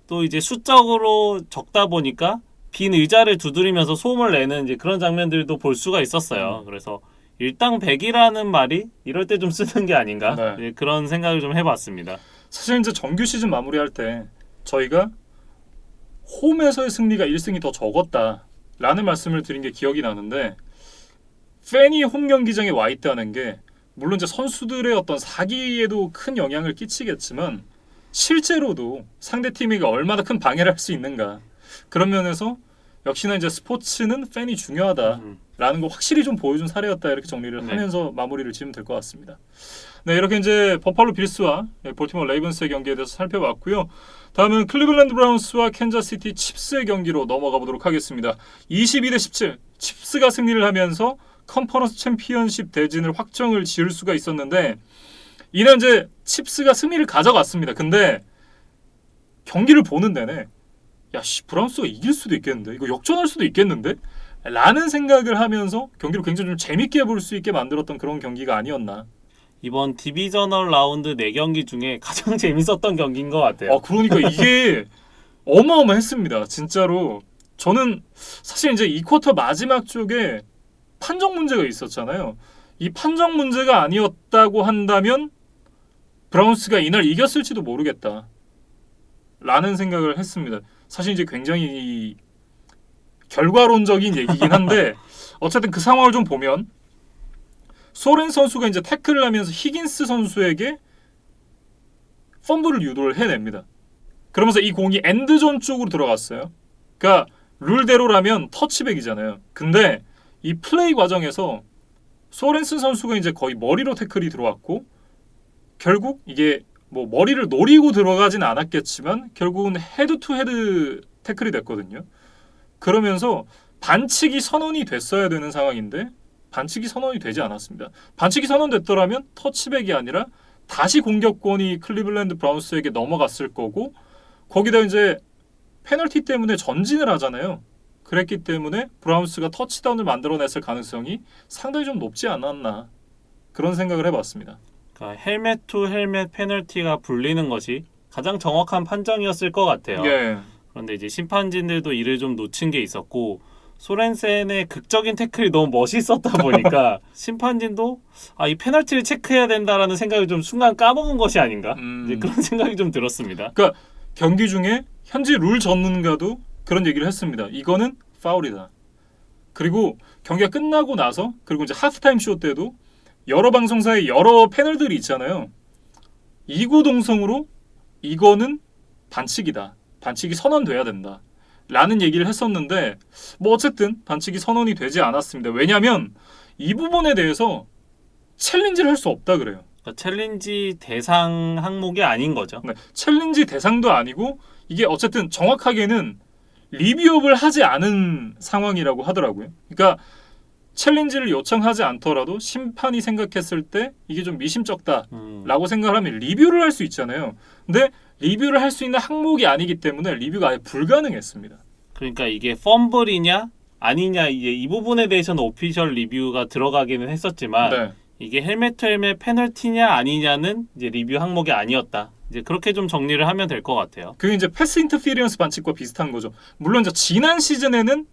B: 또 이제 수적으로 적다 보니까 빈 의자를 두드리면서 소음을 내는 이제 그런 장면들도 볼 수가 있었어요. 그래서 일당 100이라는 말이 이럴 때 좀 쓰는 게 아닌가
A: 네.
B: 예, 그런 생각을 좀 해봤습니다.
A: 사실 이제 정규 시즌 마무리할 때 저희가 홈에서의 승리가 1승이 더 적었다라는 말씀을 드린 게 기억이 나는데 팬이 홈 경기장에 와 있다는 게 물론 이제 선수들의 어떤 사기에도 큰 영향을 끼치겠지만 실제로도 상대 팀이 얼마나 큰 방해를 할 수 있는가 그런 면에서 역시나 이제 스포츠는 팬이 중요하다라는 거 확실히 좀 보여준 사례였다 이렇게 정리를
B: 네.
A: 하면서 마무리를 지으면 될 것 같습니다. 네, 이렇게 이제 버팔로 빌스와 볼티모어 레이븐스의 경기에 대해서 살펴봤고요. 다음은 클리블랜드 브라운스와 캔자스시티 칩스의 경기로 넘어가 보도록 하겠습니다. 22대 17 칩스가 승리를 하면서 컨퍼런스 챔피언십 대진을 확정을 지을 수가 있었는데 이는 이제 칩스가 승리를 가져갔습니다. 근데 경기를 보는 내내 야씨 브라운스가 이길 수도 있겠는데 이거 역전할 수도 있겠는데 라는 생각을 하면서 경기를 굉장히 좀 재밌게 볼 수 있게 만들었던 그런 경기가 아니었나.
B: 이번 디비저널 라운드 4경기 중에 가장 재밌었던 경기인 것 같아요.
A: 그러니까 이게 어마어마했습니다. 진짜로 저는 사실 이제 이 쿼터 마지막 쪽에 판정 문제가 있었잖아요. 이 판정 문제가 아니었다고 한다면 브라운스가 이날 이겼을지도 모르겠다 라는 생각을 했습니다. 사실 이제 굉장히 결과론적인 얘기긴 한데 어쨌든 그 상황을 좀 보면 소렌 선수가 이제 태클을 하면서 히긴스 선수에게 펌블을 유도를 해냅니다. 그러면서 이 공이 엔드존 쪽으로 들어갔어요. 그러니까 룰대로라면 터치백이잖아요. 근데 이 플레이 과정에서 소렌슨 선수가 이제 거의 머리로 태클이 들어왔고 결국 이게 뭐 머리를 노리고 들어가진 않았겠지만 결국은 헤드 투 헤드 태클이 됐거든요. 그러면서 반칙이 선언이 됐어야 되는 상황인데 반칙이 선언이 되지 않았습니다. 반칙이 선언됐더라면 터치백이 아니라 다시 공격권이 클리블랜드 브라운스에게 넘어갔을 거고 거기다 이제 페널티 때문에 전진을 하잖아요. 그랬기 때문에 브라운스가 터치다운을 만들어냈을 가능성이 상당히 좀 높지 않았나 그런 생각을 해봤습니다.
B: 그러니까 헬멧 투 헬멧 페널티가 불리는 것이 가장 정확한 판정이었을 것 같아요.
A: 예.
B: 그런데 이제 심판진들도 이를 좀 놓친 게 있었고 소렌센의 극적인 태클이 너무 멋있었다 보니까 심판진도 이 페널티를 체크해야 된다라는 생각을 좀 순간 까먹은 것이 아닌가 이제 그런 생각이 좀 들었습니다.
A: 그러니까 경기 중에 현지 룰 전문가도 그런 얘기를 했습니다. 이거는 파울이다. 그리고 경기가 끝나고 나서 그리고 이제 하프타임 쇼 때도 여러 방송사의 여러 패널들이 있잖아요. 이구동성으로 이거는 반칙이다. 반칙이 선언돼야 된다. 라는 얘기를 했었는데 뭐 어쨌든 반칙이 선언이 되지 않았습니다. 왜냐하면 이 부분에 대해서 챌린지를 할 수 없다 그래요.
B: 그러니까 챌린지 대상 항목이 아닌 거죠.
A: 네, 챌린지 대상도 아니고 이게 어쨌든 정확하게는 리뷰업을 하지 않은 상황이라고 하더라고요. 그러니까 챌린지를 요청하지 않더라도 심판이 생각했을 때 이게 좀 미심쩍다라고 생각을 하면 리뷰를 할 수 있잖아요. 근데 리뷰를 할 수 있는 항목이 아니기 때문에 리뷰가 아예 불가능했습니다.
B: 그러니까 이게 펌블이냐 아니냐 이제 이 부분에 대해서는 오피셜 리뷰가 들어가기는 했었지만
A: 네.
B: 이게 헬멧 투 헬멧 페널티냐 아니냐는 이제 리뷰 항목이 아니었다. 이제 그렇게 좀 정리를 하면 될 것 같아요.
A: 그게 이제 패스 인터피리언스 반칙과 비슷한 거죠. 물론 이제 지난 시즌에는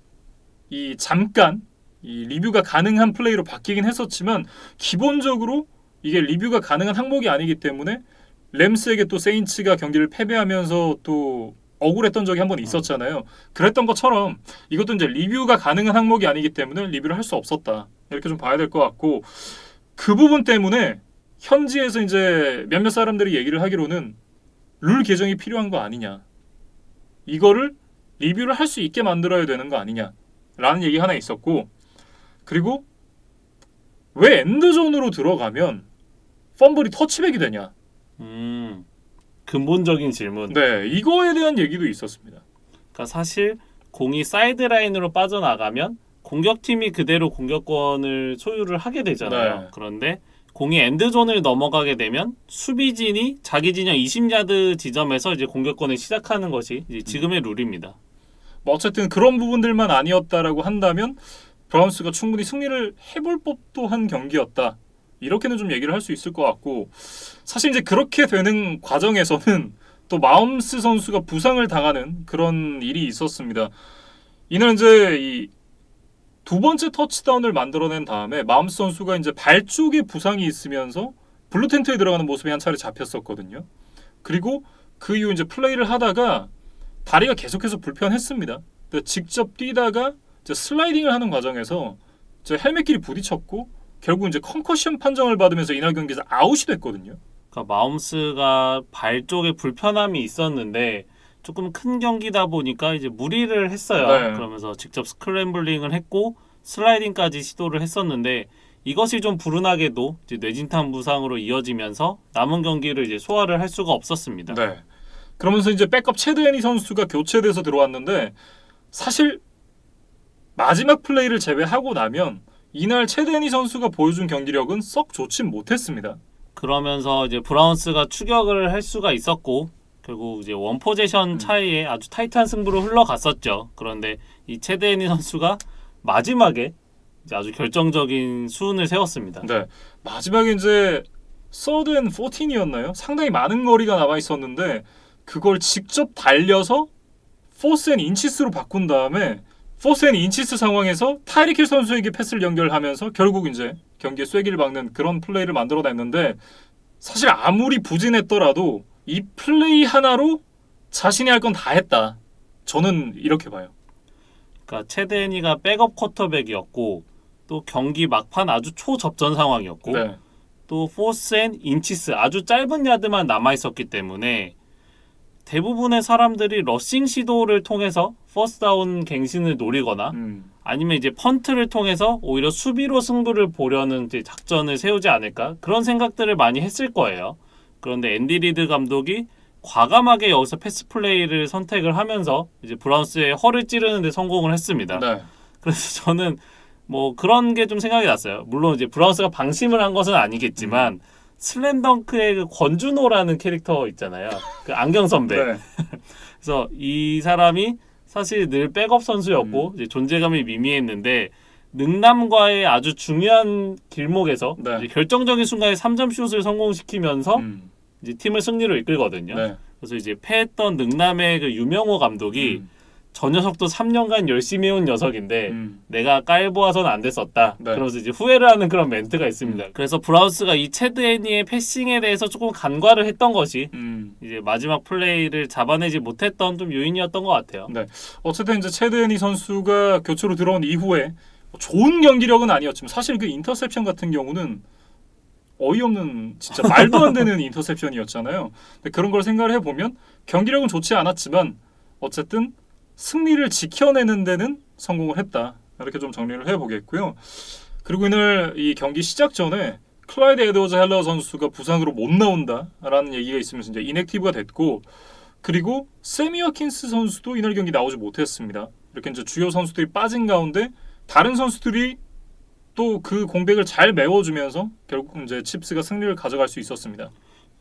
A: 이 잠깐 이 리뷰가 가능한 플레이로 바뀌긴 했었지만 기본적으로 이게 리뷰가 가능한 항목이 아니기 때문에 램스에게 또 세인츠가 경기를 패배하면서 또 억울했던 적이 한 번 있었잖아요. 그랬던 것처럼 이것도 이제 리뷰가 가능한 항목이 아니기 때문에 리뷰를 할 수 없었다. 이렇게 좀 봐야 될 것 같고 그 부분 때문에 현지에서 이제 몇몇 사람들이 얘기를 하기로는 룰 개정이 필요한 거 아니냐. 이거를 리뷰를 할 수 있게 만들어야 되는 거 아니냐라는 얘기 하나 있었고 그리고 왜 엔드존으로 들어가면 펌블이 터치백이 되냐.
B: 근본적인 질문.
A: 네, 이거에 대한 얘기도 있었습니다.
B: 그러니까 사실 공이 사이드라인으로 빠져나가면 공격팀이 그대로 공격권을 소유를 하게 되잖아요.
A: 네.
B: 그런데 공이 엔드존을 넘어가게 되면 수비진이 자기 진영 20야드 지점에서 이제 공격권을 시작하는 것이 이제 지금의 룰입니다.
A: 뭐 어쨌든 그런 부분들만 아니었다라고 한다면 브라운스가 충분히 승리를 해볼 법도 한 경기였다. 이렇게는 좀 얘기를 할 수 있을 것 같고 사실 이제 그렇게 되는 과정에서는 또 마홈스 선수가 부상을 당하는 그런 일이 있었습니다. 이날 이제 이 두 번째 터치다운을 만들어낸 다음에 마홈스 선수가 이제 발 쪽에 부상이 있으면서 블루 텐트에 들어가는 모습이 한 차례 잡혔었거든요. 그리고 그 이후 이제 플레이를 하다가 다리가 계속해서 불편했습니다. 직접 뛰다가 이제 슬라이딩을 하는 과정에서 이제 헬멧끼리 부딪혔고 결국 이제 컨커션 판정을 받으면서 이날 경기에서 아웃이 됐거든요.
B: 그러니까 마홈스가 발 쪽에 불편함이 있었는데 조금 큰 경기다 보니까 이제 무리를 했어요.
A: 네.
B: 그러면서 직접 스크램블링을 했고 슬라이딩까지 시도를 했었는데 이것이 좀 불운하게도 이제 뇌진탕 부상으로 이어지면서 남은 경기를 이제 소화를 할 수가 없었습니다.
A: 네. 그러면서 이제 백업 체드 애니 선수가 교체돼서 들어왔는데 사실 마지막 플레이를 제외하고 나면 이날 체드 애니 선수가 보여준 경기력은 썩 좋진 못했습니다.
B: 그러면서 이제 브라운스가 추격을 할 수가 있었고 결국 이제 원 포지션 차이에 아주 타이트한 승부로 흘러갔었죠. 그런데 이 체드 애니 선수가 마지막에 이제 아주 결정적인 수훈을 세웠습니다.
A: 네. 마지막에 이제 서드 앤 14이었나요? 상당히 많은 거리가 남아 있었는데 그걸 직접 달려서 포스 앤 인치스로 바꾼 다음에 포스 앤 인치스 상황에서 타이리ክ 힐 선수에게 패스를 연결하면서 결국 이제 경기에 쐐기를 박는 그런 플레이를 만들어냈는데 사실 아무리 부진했더라도 이 플레이 하나로 자신이 할 건 다 했다. 저는 이렇게 봐요.
B: 그러니까 체드 애니가 백업 쿼터백이었고 또 경기 막판 아주 초접전 상황이었고
A: 네.
B: 또 포스 앤 인치스 아주 짧은 야드만 남아 있었기 때문에 대부분의 사람들이 러싱 시도를 통해서 퍼스트다운 갱신을 노리거나 아니면 이제 펀트를 통해서 오히려 수비로 승부를 보려는 이제 작전을 세우지 않을까 그런 생각들을 많이 했을 거예요. 그런데 앤디 리드 감독이 과감하게 여기서 패스 플레이를 선택을 하면서 이제 브라운스의 허를 찌르는 데 성공을 했습니다.
A: 네.
B: 그래서 저는 뭐 그런 게 좀 생각이 났어요. 물론 이제 브라운스가 방심을 한 것은 아니겠지만 슬램덩크의 그 권준호라는 캐릭터 있잖아요. 그 안경 선배.
A: 네.
B: 그래서 이 사람이 사실 늘 백업 선수였고 이제 존재감이 미미했는데 능남과의 아주 중요한 길목에서
A: 네.
B: 이제 결정적인 순간에 3점 슛을 성공시키면서 이제 팀을 승리로 이끌거든요.
A: 네.
B: 그래서 이제 패했던 능남의 그 유명호 감독이 저 녀석도 3년간 열심히 해온 녀석인데 내가 깔보아서는 안 됐었다.
A: 네.
B: 그러면서 이제 후회를 하는 그런 멘트가 있습니다. 그래서 브라운스가 이 체드 애니의 패싱에 대해서 조금 간과를 했던 것이 이제 마지막 플레이를 잡아내지 못했던 좀 요인이었던 것 같아요.
A: 네. 어쨌든 이제 체드 애니 선수가 교체로 들어온 이후에 좋은 경기력은 아니었지만 사실 그 인터셉션 같은 경우는 어이없는 진짜 말도 안 되는 인터셉션이었잖아요. 근데 그런 걸 생각을 해보면 경기력은 좋지 않았지만 어쨌든 승리를 지켜내는 데는 성공을 했다. 이렇게 좀 정리를 해보겠고요. 그리고 이날 이 경기 시작 전에 클라이드 에드워즈 헬러 선수가 부상으로 못 나온다라는 얘기가 있으면서 이제 인액티브가 됐고 그리고 세미 워킨스 선수도 이날 경기 나오지 못했습니다. 이렇게 이제 주요 선수들이 빠진 가운데 다른 선수들이 또 그 공백을 잘 메워주면서 결국 이제 칩스가 승리를 가져갈 수 있었습니다.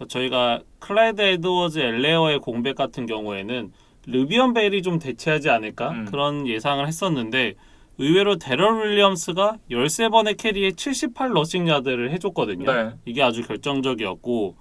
B: 저희가 클라이드 에드워즈 엘레어의 공백 같은 경우에는 르비언 벨이 좀 대체하지 않을까 그런 예상을 했었는데 의외로 데럴 윌리엄스가 13번의 캐리에 78 러싱 야드를 해줬거든요.
A: 네.
B: 이게 아주 결정적이었고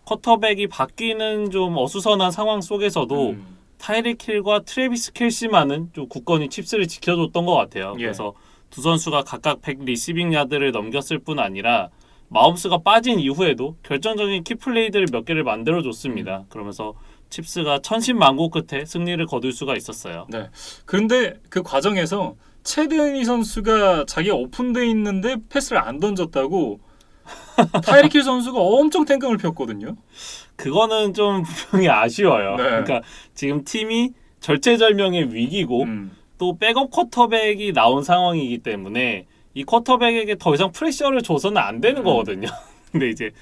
B: 쿼터백이 바뀌는 좀 어수선한 상황 속에서도 타이릭 힐과 트래비스 켈시만은 좀 굳건히 칩스를 지켜줬던 것 같아요.
A: 예.
B: 그래서 두 선수가 각각 100 리시빙 야드를 넘겼을 뿐 아니라 마홈스가 빠진 이후에도 결정적인 키플레이들을 몇 개를 만들어줬습니다. 그러면서 칩스가 천신만고 끝에 승리를 거둘 수가 있었어요.
A: 네. 그런데 그 과정에서 체드 애니 선수가 자기가 오픈돼 있는데 패스를 안 던졌다고 타이릭 힐 선수가 엄청 탱강을 폈거든요.
B: 그거는 좀 분명히 아쉬워요.
A: 네.
B: 그러니까 지금 팀이 절체절명의 위기고 또 백업 쿼터백이 나온 상황이기 때문에 이 쿼터백에게 더 이상 프레셔를 줘서는 안 되는 거거든요. 근데 이제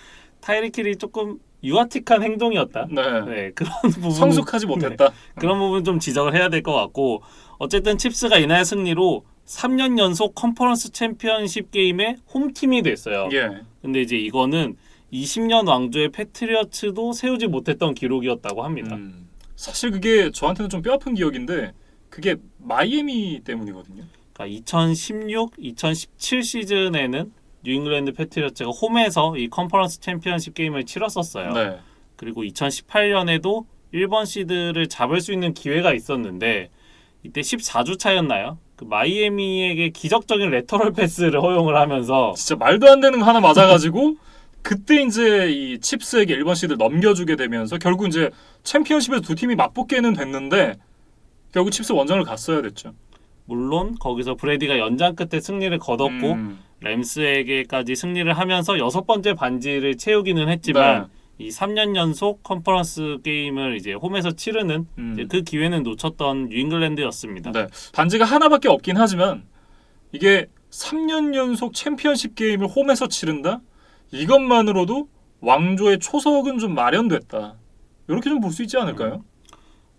B: 타이릭 힐이 조금 유아틱한 행동이었다.
A: 네.
B: 네, 그런 부분
A: 성숙하지 못했다.
B: 그런 부분 좀 지적을 해야 될 것 같고 어쨌든 칩스가 이날 승리로 3년 연속 컨퍼런스 챔피언십 게임의 홈팀이 됐어요.
A: 예.
B: 근데 이제 이거는 20년 왕조의 패트리어츠도 세우지 못했던 기록이었다고 합니다.
A: 사실 그게 저한테는 좀 뼈아픈 기억인데 그게 마이애미 때문이거든요.
B: 그러니까 2016, 2017 시즌에는 뉴잉글랜드 패트리어츠가 홈에서 이 컨퍼런스 챔피언십 게임을 치렀었어요.
A: 네.
B: 그리고 2018년에도 1번 시드를 잡을 수 있는 기회가 있었는데 이때 14주 차였나요? 그 마이애미에게 기적적인 레터럴 패스를 허용을 하면서
A: 진짜 말도 안 되는 거 하나 맞아가지고 그때 이제 이 칩스에게 1번 시드를 넘겨주게 되면서 결국 이제 챔피언십에서 두 팀이 맞붙게는 됐는데 결국 칩스 원정을 갔어야 됐죠.
B: 물론 거기서 브레디가 연장 끝에 승리를 거뒀고 램스에게까지 승리를 하면서 6번째 반지를 채우기는 했지만 이 3년 연속 컨퍼런스 게임을 이제 홈에서 치르는 이제 그 기회는 놓쳤던 뉴잉글랜드였습니다.
A: 네. 반지가 하나밖에 없긴 하지만 이게 3년 연속 챔피언십 게임을 홈에서 치른다? 이것만으로도 왕조의 초석은 좀 마련됐다. 이렇게 좀 볼 수 있지 않을까요?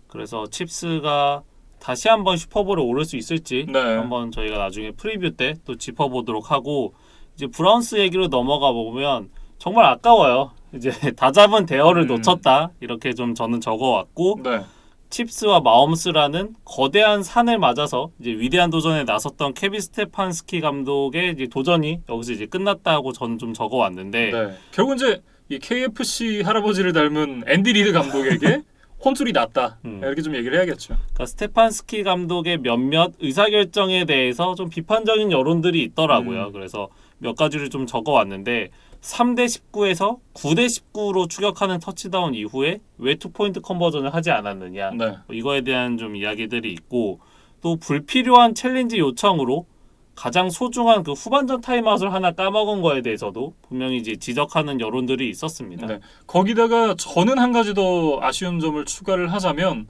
B: 그래서 칩스가 다시 한번 슈퍼볼에 오를 수 있을지
A: 네.
B: 한번 저희가 나중에 프리뷰 때 또 짚어보도록 하고 이제 브라운스 얘기로 넘어가 보면 정말 아까워요. 이제 다 잡은 대어를 놓쳤다 이렇게 좀 저는 적어왔고
A: 네.
B: 칩스와 마홈스라는 거대한 산을 맞아서 이제 위대한 도전에 나섰던 케빈 스테판스키 감독의 이제 도전이 여기서 이제 끝났다고 저는 좀 적어왔는데
A: 네. 결국 이제 이 KFC 할아버지를 닮은 앤디 리드 감독에게 혼쭐이 났다. 이렇게 좀 얘기를 해야겠죠.
B: 그러니까 스테판스키 감독의 몇몇 의사결정에 대해서 좀 비판적인 여론들이 있더라고요. 그래서 몇 가지를 좀 적어왔는데 3대 19에서 9대 19로 추격하는 터치다운 이후에 왜 투포인트 컨버전을 하지 않았느냐.
A: 네.
B: 이거에 대한 좀 이야기들이 있고 또 불필요한 챌린지 요청으로 가장 소중한 그 후반전 타임아웃을 하나 까먹은 거에 대해서도 분명히 이제 지적하는 여론들이 있었습니다.
A: 네. 거기다가 저는 한 가지 더 아쉬운 점을 추가를 하자면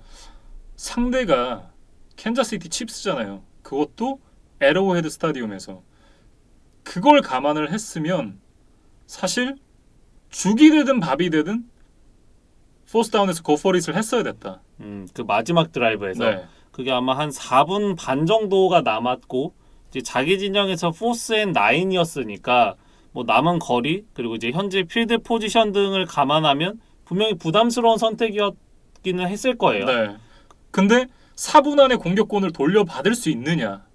A: 상대가 캔자스시티 칩스잖아요. 그것도 에로헤드 스타디움에서 그걸 감안을 했으면 사실 죽이 되든 밥이 되든 포스다운에서 고포릿을 했어야 됐다.
B: 그 마지막 드라이브에서
A: 네.
B: 그게 아마 한 4분 반 정도가 남았고 이제 자기 진영에서 포스 앤 나인이었으니까 뭐 남은 거리 그리고 이제 현재 필드 포지션 등을 감안하면 분명히 부담스러운 선택이었기는 했을 거예요.
A: 네. 근데 4분 안에 공격권을 돌려받을 수 있느냐?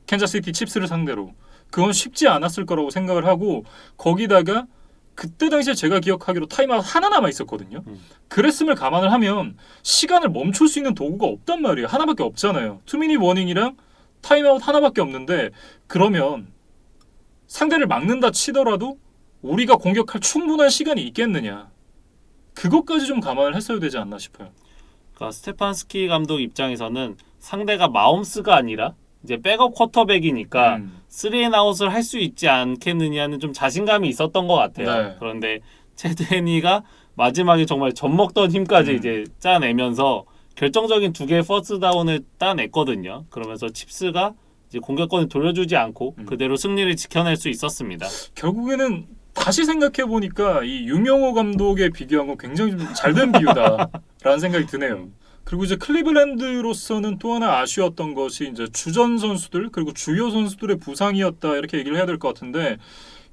A: 캔자스시티 칩스를 상대로 그건 쉽지 않았을 거라고 생각을 하고 거기다가 그때 당시에 제가 기억하기로 타임아웃 하나 남아 있었거든요. 그랬음을 감안을 하면 시간을 멈출 수 있는 도구가 없단 말이에요. 하나밖에 없잖아요. 투미닛 워닝이랑 타임아웃 하나밖에 없는데 그러면 상대를 막는다 치더라도 우리가 공격할 충분한 시간이 있겠느냐. 그것까지 좀 감안을 했어야 되지 않나 싶어요.
B: 그러니까 스테판스키 감독 입장에서는 상대가 마홈스가 아니라 이제 백업 쿼터백이니까 3앤아웃을 할 수 있지 않겠느냐는 좀 자신감이 있었던 것 같아요.
A: 네.
B: 그런데 체드헤니가 마지막에 정말 젖먹던 힘까지 이제 짜내면서 결정적인 2개의 퍼스트다운을 따냈거든요. 그러면서 칩스가 이제 공격권을 돌려주지 않고 그대로 승리를 지켜낼 수 있었습니다.
A: 결국에는 다시 생각해 보니까 이 유명호 감독에 비교한 건 굉장히 좀 잘된 비유다라는 생각이 드네요. 그리고 이제 클리블랜드로서는 또 하나 아쉬웠던 것이 이제 주전 선수들 그리고 주요 선수들의 부상이었다 이렇게 얘기를 해야 될 것 같은데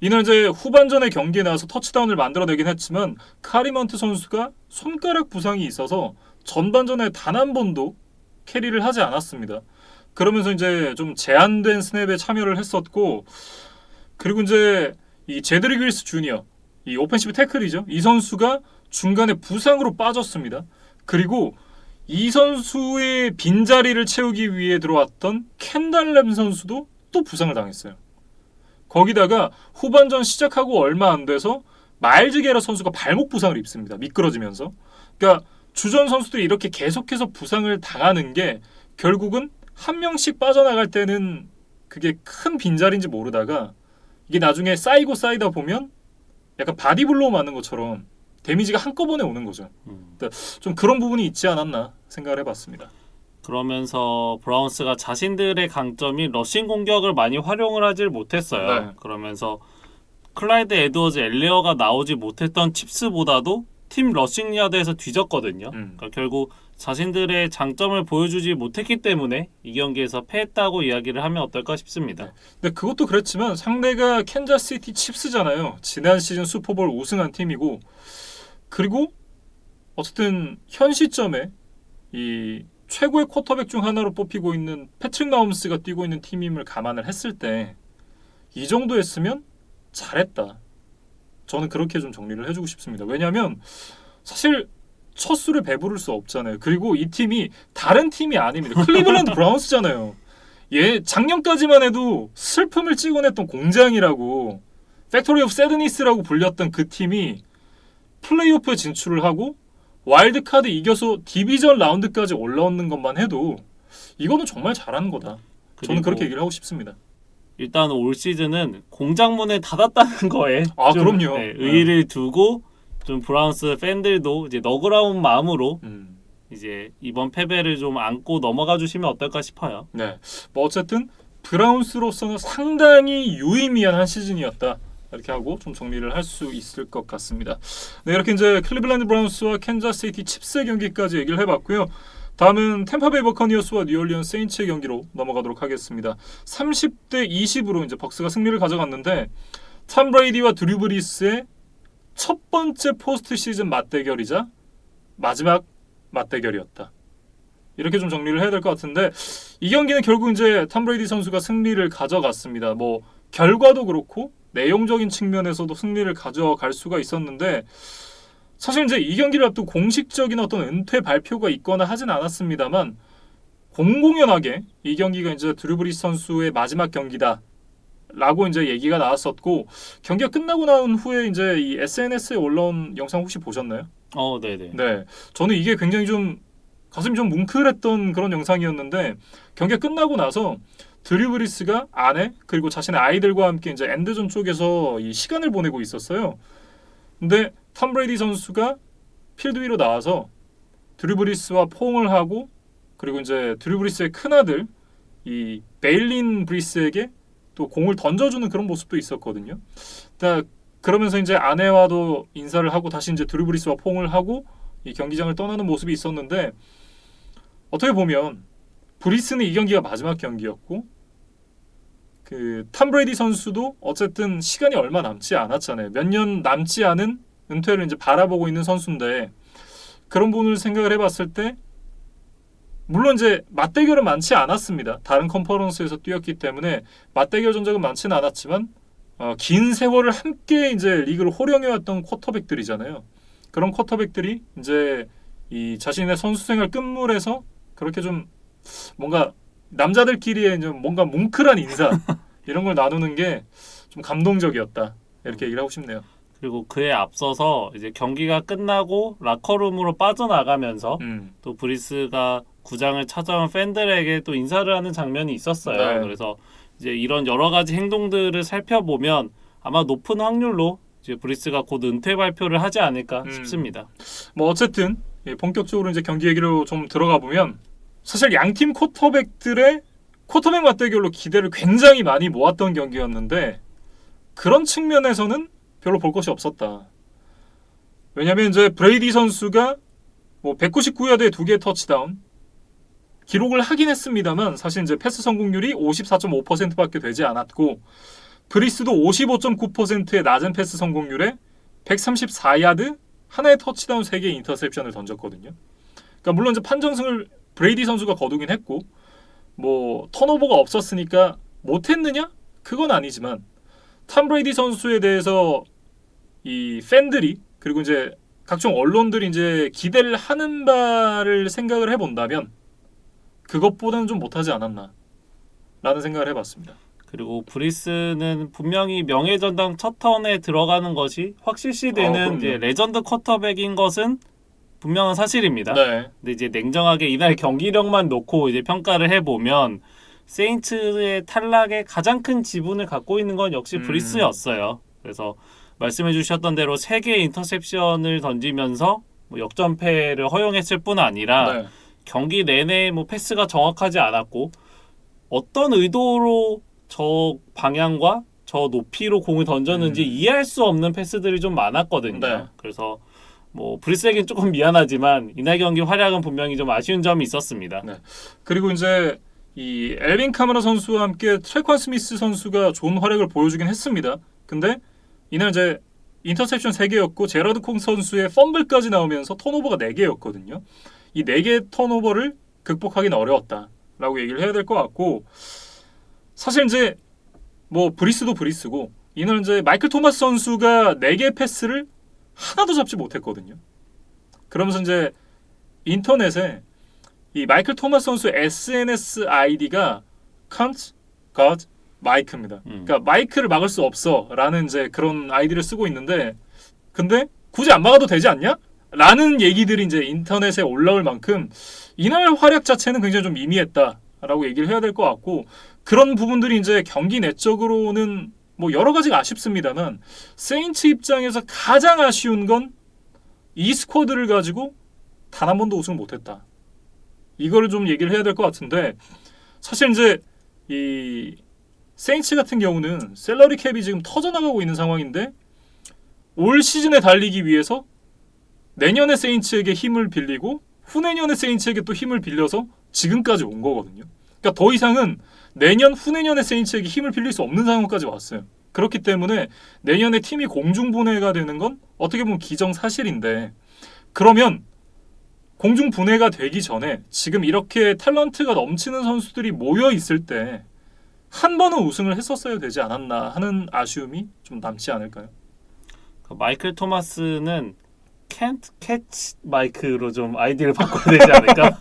A: 이날 이제 후반전의 경기에 나와서 터치다운을 만들어내긴 했지만 카리먼트 선수가 손가락 부상이 있어서 전반전에 단 한 번도 캐리를 하지 않았습니다. 그러면서 이제 좀 제한된 스냅에 참여를 했었고 그리고 이제 이 제드릭 윌스 주니어 이 오펜시브 태클이죠. 이 선수가 중간에 부상으로 빠졌습니다. 그리고 이 선수의 빈자리를 채우기 위해 들어왔던 켄달램 선수도 또 부상을 당했어요. 거기다가 후반전 시작하고 얼마 안 돼서 마일즈 게러 선수가 발목 부상을 입습니다. 미끄러지면서. 그러니까 주전 선수들이 이렇게 계속해서 부상을 당하는 게 결국은 한 명씩 빠져나갈 때는 그게 큰 빈자리인지 모르다가 이게 나중에 쌓이고 쌓이다 보면 약간 바디블로우 맞는 것처럼 데미지가 한꺼번에 오는 거죠. 그러니까 좀 그런 부분이 있지 않았나 생각을 해봤습니다.
B: 그러면서 브라운스가 자신들의 강점인 러싱 공격을 많이 활용을 하질 못했어요.
A: 네.
B: 그러면서 클라이드 에드워즈 엘리어가 나오지 못했던 칩스보다도 팀 러싱 야드에서 뒤졌거든요. 그러니까 결국 자신들의 장점을 보여주지 못했기 때문에 이 경기에서 패했다고 이야기를 하면 어떨까 싶습니다.
A: 근데 그것도 그렇지만 상대가 캔자스시티 칩스잖아요. 지난 시즌 슈퍼볼 우승한 팀이고 그리고 어쨌든 현 시점에 이 최고의 쿼터백 중 하나로 뽑히고 있는 패트릭 마홈스가 뛰고 있는 팀임을 감안을 했을 때 이 정도 했으면 잘했다. 저는 그렇게 좀 정리를 해주고 싶습니다. 왜냐하면 사실 첫 수를 배부를 수 없잖아요. 그리고 이 팀이 다른 팀이 아닙니다. 클리블랜드 브라운스잖아요. 작년까지만 해도 슬픔을 찍어냈던 공장이라고, 팩토리 오브 새드니스라고 불렸던 그 팀이 플레이오프에 진출을 하고 와일드카드 이겨서 디비전 라운드까지 올라오는 것만 해도 이거는 정말 잘하는 거다. 저는 그렇게 얘기를 하고 싶습니다.
B: 일단 올 시즌은 공장문을 닫았다는 거에 좀,
A: 그럼요.
B: 의의를 두고 좀 브라운스 팬들도 이제 너그러운 마음으로 이제 이번 패배를 좀 안고 넘어가 주시면 어떨까 싶어요.
A: 네, 뭐 어쨌든 브라운스로서는 상당히 유의미한 한 시즌이었다. 이렇게 하고 좀 정리를 할 수 있을 것 같습니다. 네, 이렇게 이제 클리블랜드 브라운스와 캔자스시티 칩스의 경기까지 얘기를 해봤고요. 다음은 템파베이 버커니어스와 뉴올리언스 세인츠의 경기로 넘어가도록 하겠습니다. 30대 20으로 이제 벅스가 승리를 가져갔는데 톰 브레이디와 드류 브리스의 첫 번째 포스트 시즌 맞대결이자 마지막 맞대결이었다. 이렇게 좀 정리를 해야 될 것 같은데 이 경기는 결국 이제 톰 브레이디 선수가 승리를 가져갔습니다. 뭐 결과도 그렇고 내용적인 측면에서도 승리를 가져갈 수가 있었는데 사실 이제 이 경기를 앞두고 공식적인 어떤 은퇴 발표가 있거나 하진 않았습니다만 공공연하게 이 경기가 이제 드류 브리스 선수의 마지막 경기다 라고 이제 얘기가 나왔었고 경기가 끝나고 나온 후에 이제 이 SNS에 올라온 영상 혹시 보셨나요?
B: 네네.
A: 네, 저는 이게 굉장히 좀 가슴이 좀 뭉클했던 그런 영상이었는데 경기가 끝나고 나서 드류 브리스가 아내 그리고 자신의 아이들과 함께 이제 엔드존 쪽에서 이 시간을 보내고 있었어요. 근데 톰 브레이디 선수가 필드 위로 나와서 드류 브리스와 포옹을 하고 그리고 이제 드류 브리스의 큰아들 이 베일린 브리스에게 또 공을 던져주는 그런 모습도 있었거든요. 그러면서 이제 아내와도 인사를 하고 다시 이제 드류 브리스와 포옹을 하고 이 경기장을 떠나는 모습이 있었는데 어떻게 보면 브리스는 이 경기가 마지막 경기였고 톰 브레이디 선수도 어쨌든 시간이 얼마 남지 않았잖아요. 몇 년 남지 않은 은퇴를 이제 바라보고 있는 선수인데 그런 부분을 생각을 해봤을 때 물론 이제 맞대결은 많지 않았습니다. 다른 컨퍼런스에서 뛰었기 때문에 맞대결 전적은 많지는 않았지만 긴 세월을 함께 이제 리그를 호령해왔던 쿼터백들이잖아요. 그런 쿼터백들이 이제 이 자신의 선수 생활 끝물에서 그렇게 좀 뭔가 남자들끼리의 좀 뭔가 뭉클한 인사 이런 걸 나누는 게 좀 감동적이었다. 이렇게 얘기를 하고 싶네요.
B: 그리고 그에 앞서서 이제 경기가 끝나고 라커룸으로 빠져나가면서 또 브리스가 구장을 찾아온 팬들에게 또 인사를 하는 장면이 있었어요.
A: 네.
B: 그래서 이제 이런 여러 가지 행동들을 살펴보면 아마 높은 확률로 이제 브리스가 곧 은퇴 발표를 하지 않을까 싶습니다.
A: 뭐 어쨌든 본격적으로 이제 경기 얘기로 좀 들어가 보면 사실 양팀 쿼터백들의 쿼터백 맞대결로 기대를 굉장히 많이 모았던 경기였는데 그런 측면에서는 별로 볼 것이 없었다. 왜냐하면 이제 브레이디 선수가 뭐 199야드에 2개의 터치다운 기록을 하긴 했습니다만 사실 이제 패스 성공률이 54.5%밖에 되지 않았고 브리스도 55.9%의 낮은 패스 성공률에 134야드 하나의 터치다운 3개의 인터셉션을 던졌거든요. 그러니까 물론 이제 판정승을 브레이디 선수가 거두긴 했고 뭐 턴오버가 없었으니까 못했느냐? 그건 아니지만 톰 브레이디 선수에 대해서 이 팬들이 그리고 이제 각종 언론들이 이제 기대를 하는 바를 생각을 해본다면 그것보다는 좀 못하지 않았나 라는 생각을 해봤습니다.
B: 그리고 브리스는 분명히 명예전당 첫 턴에 들어가는 것이 확실시되는 이제 레전드 쿼터백인 것은 분명한 사실입니다.
A: 네.
B: 근데 이제 냉정하게 이날 경기력만 놓고 이제 평가를 해보면 세인츠의 탈락에 가장 큰 지분을 갖고 있는 건 역시 브리스였어요. 그래서 말씀해주셨던 대로 3개의 인터셉션을 던지면서 뭐 역전패를 허용했을 뿐 아니라 경기 내내 뭐 패스가 정확하지 않았고 어떤 의도로 저 방향과 저 높이로 공을 던졌는지 이해할 수 없는 패스들이 좀 많았거든요.
A: 네.
B: 그래서 뭐 브리스에겐 조금 미안하지만 이날 경기 활약은 분명히 좀 아쉬운 점이 있었습니다.
A: 네. 그리고 이제 이 엘빈 카메라 선수와 함께 트레ኳ 스미스 선수가 좋은 활약을 보여주긴 했습니다. 근데 이날 이제 인터셉션 3개였고 제라드 콩 선수의 펌블까지 나오면서 턴오버가 4개였거든요. 이 4개의 턴오버를 극복하기는 어려웠다라고 얘기를 해야 될 것 같고 사실 이제 뭐 브리스도 브리스고 이날 이제 마이클 토마스 선수가 4개의 패스를 하나도 잡지 못했거든요. 그러면서 이제 인터넷에 이 마이클 토마스 선수 SNS 아이디가 can't guard 마이크입니다. 그러니까 마이크를 막을 수 없어라는 이제 그런 아이디를 쓰고 있는데, 근데 굳이 안 막아도 되지 않냐? 라는 얘기들이 이제 인터넷에 올라올 만큼 이날 활약 자체는 굉장히 좀 미미했다라고 얘기를 해야 될 것 같고, 그런 부분들이 이제 경기 내적으로는 뭐 여러 가지가 아쉽습니다만, 세인츠 입장에서 가장 아쉬운 건 이 스쿼드를 가지고 단 한 번도 우승을 못했다. 이거를 좀 얘기를 해야 될 것 같은데, 사실 이제 이 세인츠 같은 경우는 셀러리 캡이 지금 터져나가고 있는 상황인데, 올 시즌에 달리기 위해서 내년에 세인츠에게 힘을 빌리고 후내년에 세인츠에게 또 힘을 빌려서 지금까지 온 거거든요. 그러니까 더 이상은 내년 후내년에 세인츠에게 힘을 빌릴 수 없는 상황까지 왔어요. 그렇기 때문에 내년에 팀이 공중분해가 되는 건 어떻게 보면 기정사실인데, 그러면 공중분해가 되기 전에 지금 이렇게 탤런트가 넘치는 선수들이 모여 있을 때 한 번은 우승을 했었어야 되지 않았나 하는 아쉬움이 좀 남지 않을까요?
B: 마이클 토마스는 can't catch 마이크로 좀 아이디를 바꿔야 되지 않을까?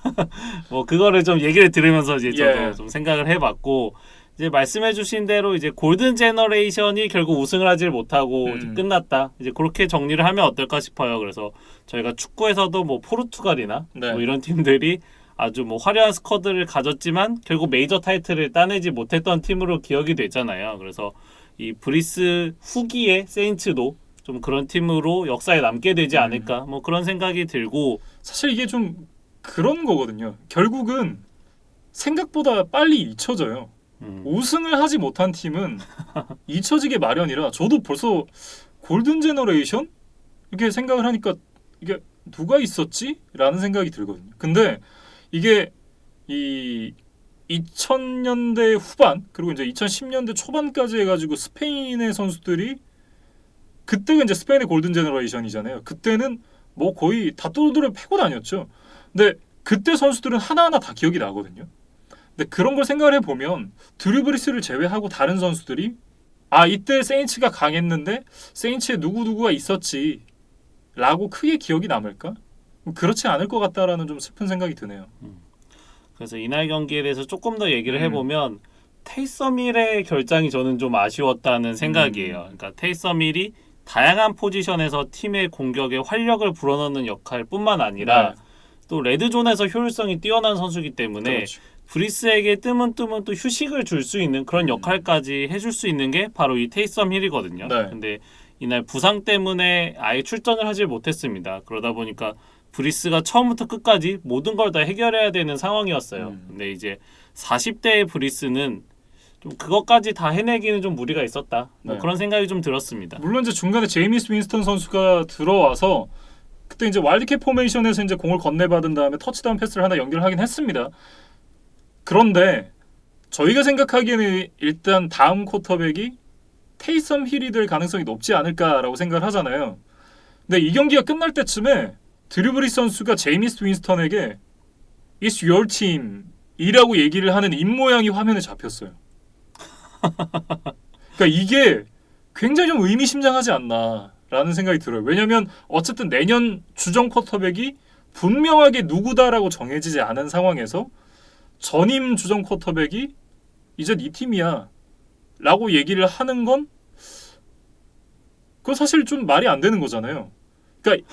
B: 뭐 그거를 좀 얘기를 들으면서 이제 저도 좀 생각을 해봤고, 이제 말씀해주신 대로 이제 골든 제너레이션이 결국 우승을 하질 못하고 끝났다. 이제 그렇게 정리를 하면 어떨까 싶어요. 그래서 저희가 축구에서도 뭐 포르투갈이나 뭐 이런 팀들이 아주 뭐 화려한 스쿼드를 가졌지만 결국 메이저 타이틀을 따내지 못했던 팀으로 기억이 됐잖아요. 그래서 이 브리스 후기의 세인츠도 좀 그런 팀으로 역사에 남게 되지 않을까, 뭐 그런 생각이 들고,
A: 사실 이게 좀 그런 거거든요. 결국은 생각보다 빨리 잊혀져요. 우승을 하지 못한 팀은 잊혀지게 마련이라, 저도 벌써 골든 제너레이션 이렇게 생각을 하니까 이게 누가 있었지? 라는 생각이 들거든요. 근데 이게 이 2000년대 후반 그리고 이제 2010년대 초반까지 해가지고 스페인의 선수들이, 그때가 이제 스페인의 골든 제너레이션이잖아요. 그때는 뭐 거의 다 똘똘을 패고 다녔죠. 근데 그때 선수들은 하나하나 다 기억이 나거든요. 근데 그런 걸 생각을 해보면 드류 브리스를 제외하고 다른 선수들이 이때 세인츠가 강했는데 세인츠에 누구누구가 있었지 라고 크게 기억이 남을까? 그렇지 않을 것 같다라는 좀 슬픈 생각이 드네요.
B: 그래서 이날 경기에 대해서 조금 더 얘기를 해보면 테이섬 힐의 결장이 저는 좀 아쉬웠다는 생각이에요. 그러니까 테이섬 힐이 다양한 포지션에서 팀의 공격에 활력을 불어넣는 역할뿐만 아니라 또 레드존에서 효율성이 뛰어난 선수이기 때문에
A: 그렇죠.
B: 브리스에게 뜨문 또 휴식을 줄 수 있는 그런 역할까지 해줄 수 있는 게 바로 이 테이섬 힐이거든요. 근데 이날 부상 때문에 아예 출전을 하질 못했습니다. 그러다 보니까 브리스가 처음부터 끝까지 모든 걸 다 해결해야 되는 상황이었어요. 근데 이제 40대의 브리스는 좀 그것까지 다 해내기는 좀 무리가 있었다. 뭐 그런 생각이 좀 들었습니다.
A: 물론 이제 중간에 제이미스 윈스턴 선수가 들어와서 그때 이제 와일드캣 포메이션에서 이제 공을 건네받은 다음에 터치다운 패스를 하나 연결하긴 했습니다. 그런데 저희가 생각하기에는 일단 다음 쿼터백이 테이섬 힐이 될 가능성이 높지 않을까라고 생각을 하잖아요. 근데 이 경기가 끝날 때쯤에 드류 브리스 선수가 제이미스 윈스턴에게 It's your team 이라고 얘기를 하는 입모양이 화면에 잡혔어요. 그러니까 이게 굉장히 좀 의미심장하지 않나라는 생각이 들어요. 왜냐하면 어쨌든 내년 주전 쿼터백이 분명하게 누구다라고 정해지지 않은 상황에서 전임 주전 쿼터백이 이제 네 팀이야 라고 얘기를 하는 건 그거 사실 좀 말이 안 되는 거잖아요. 그러니까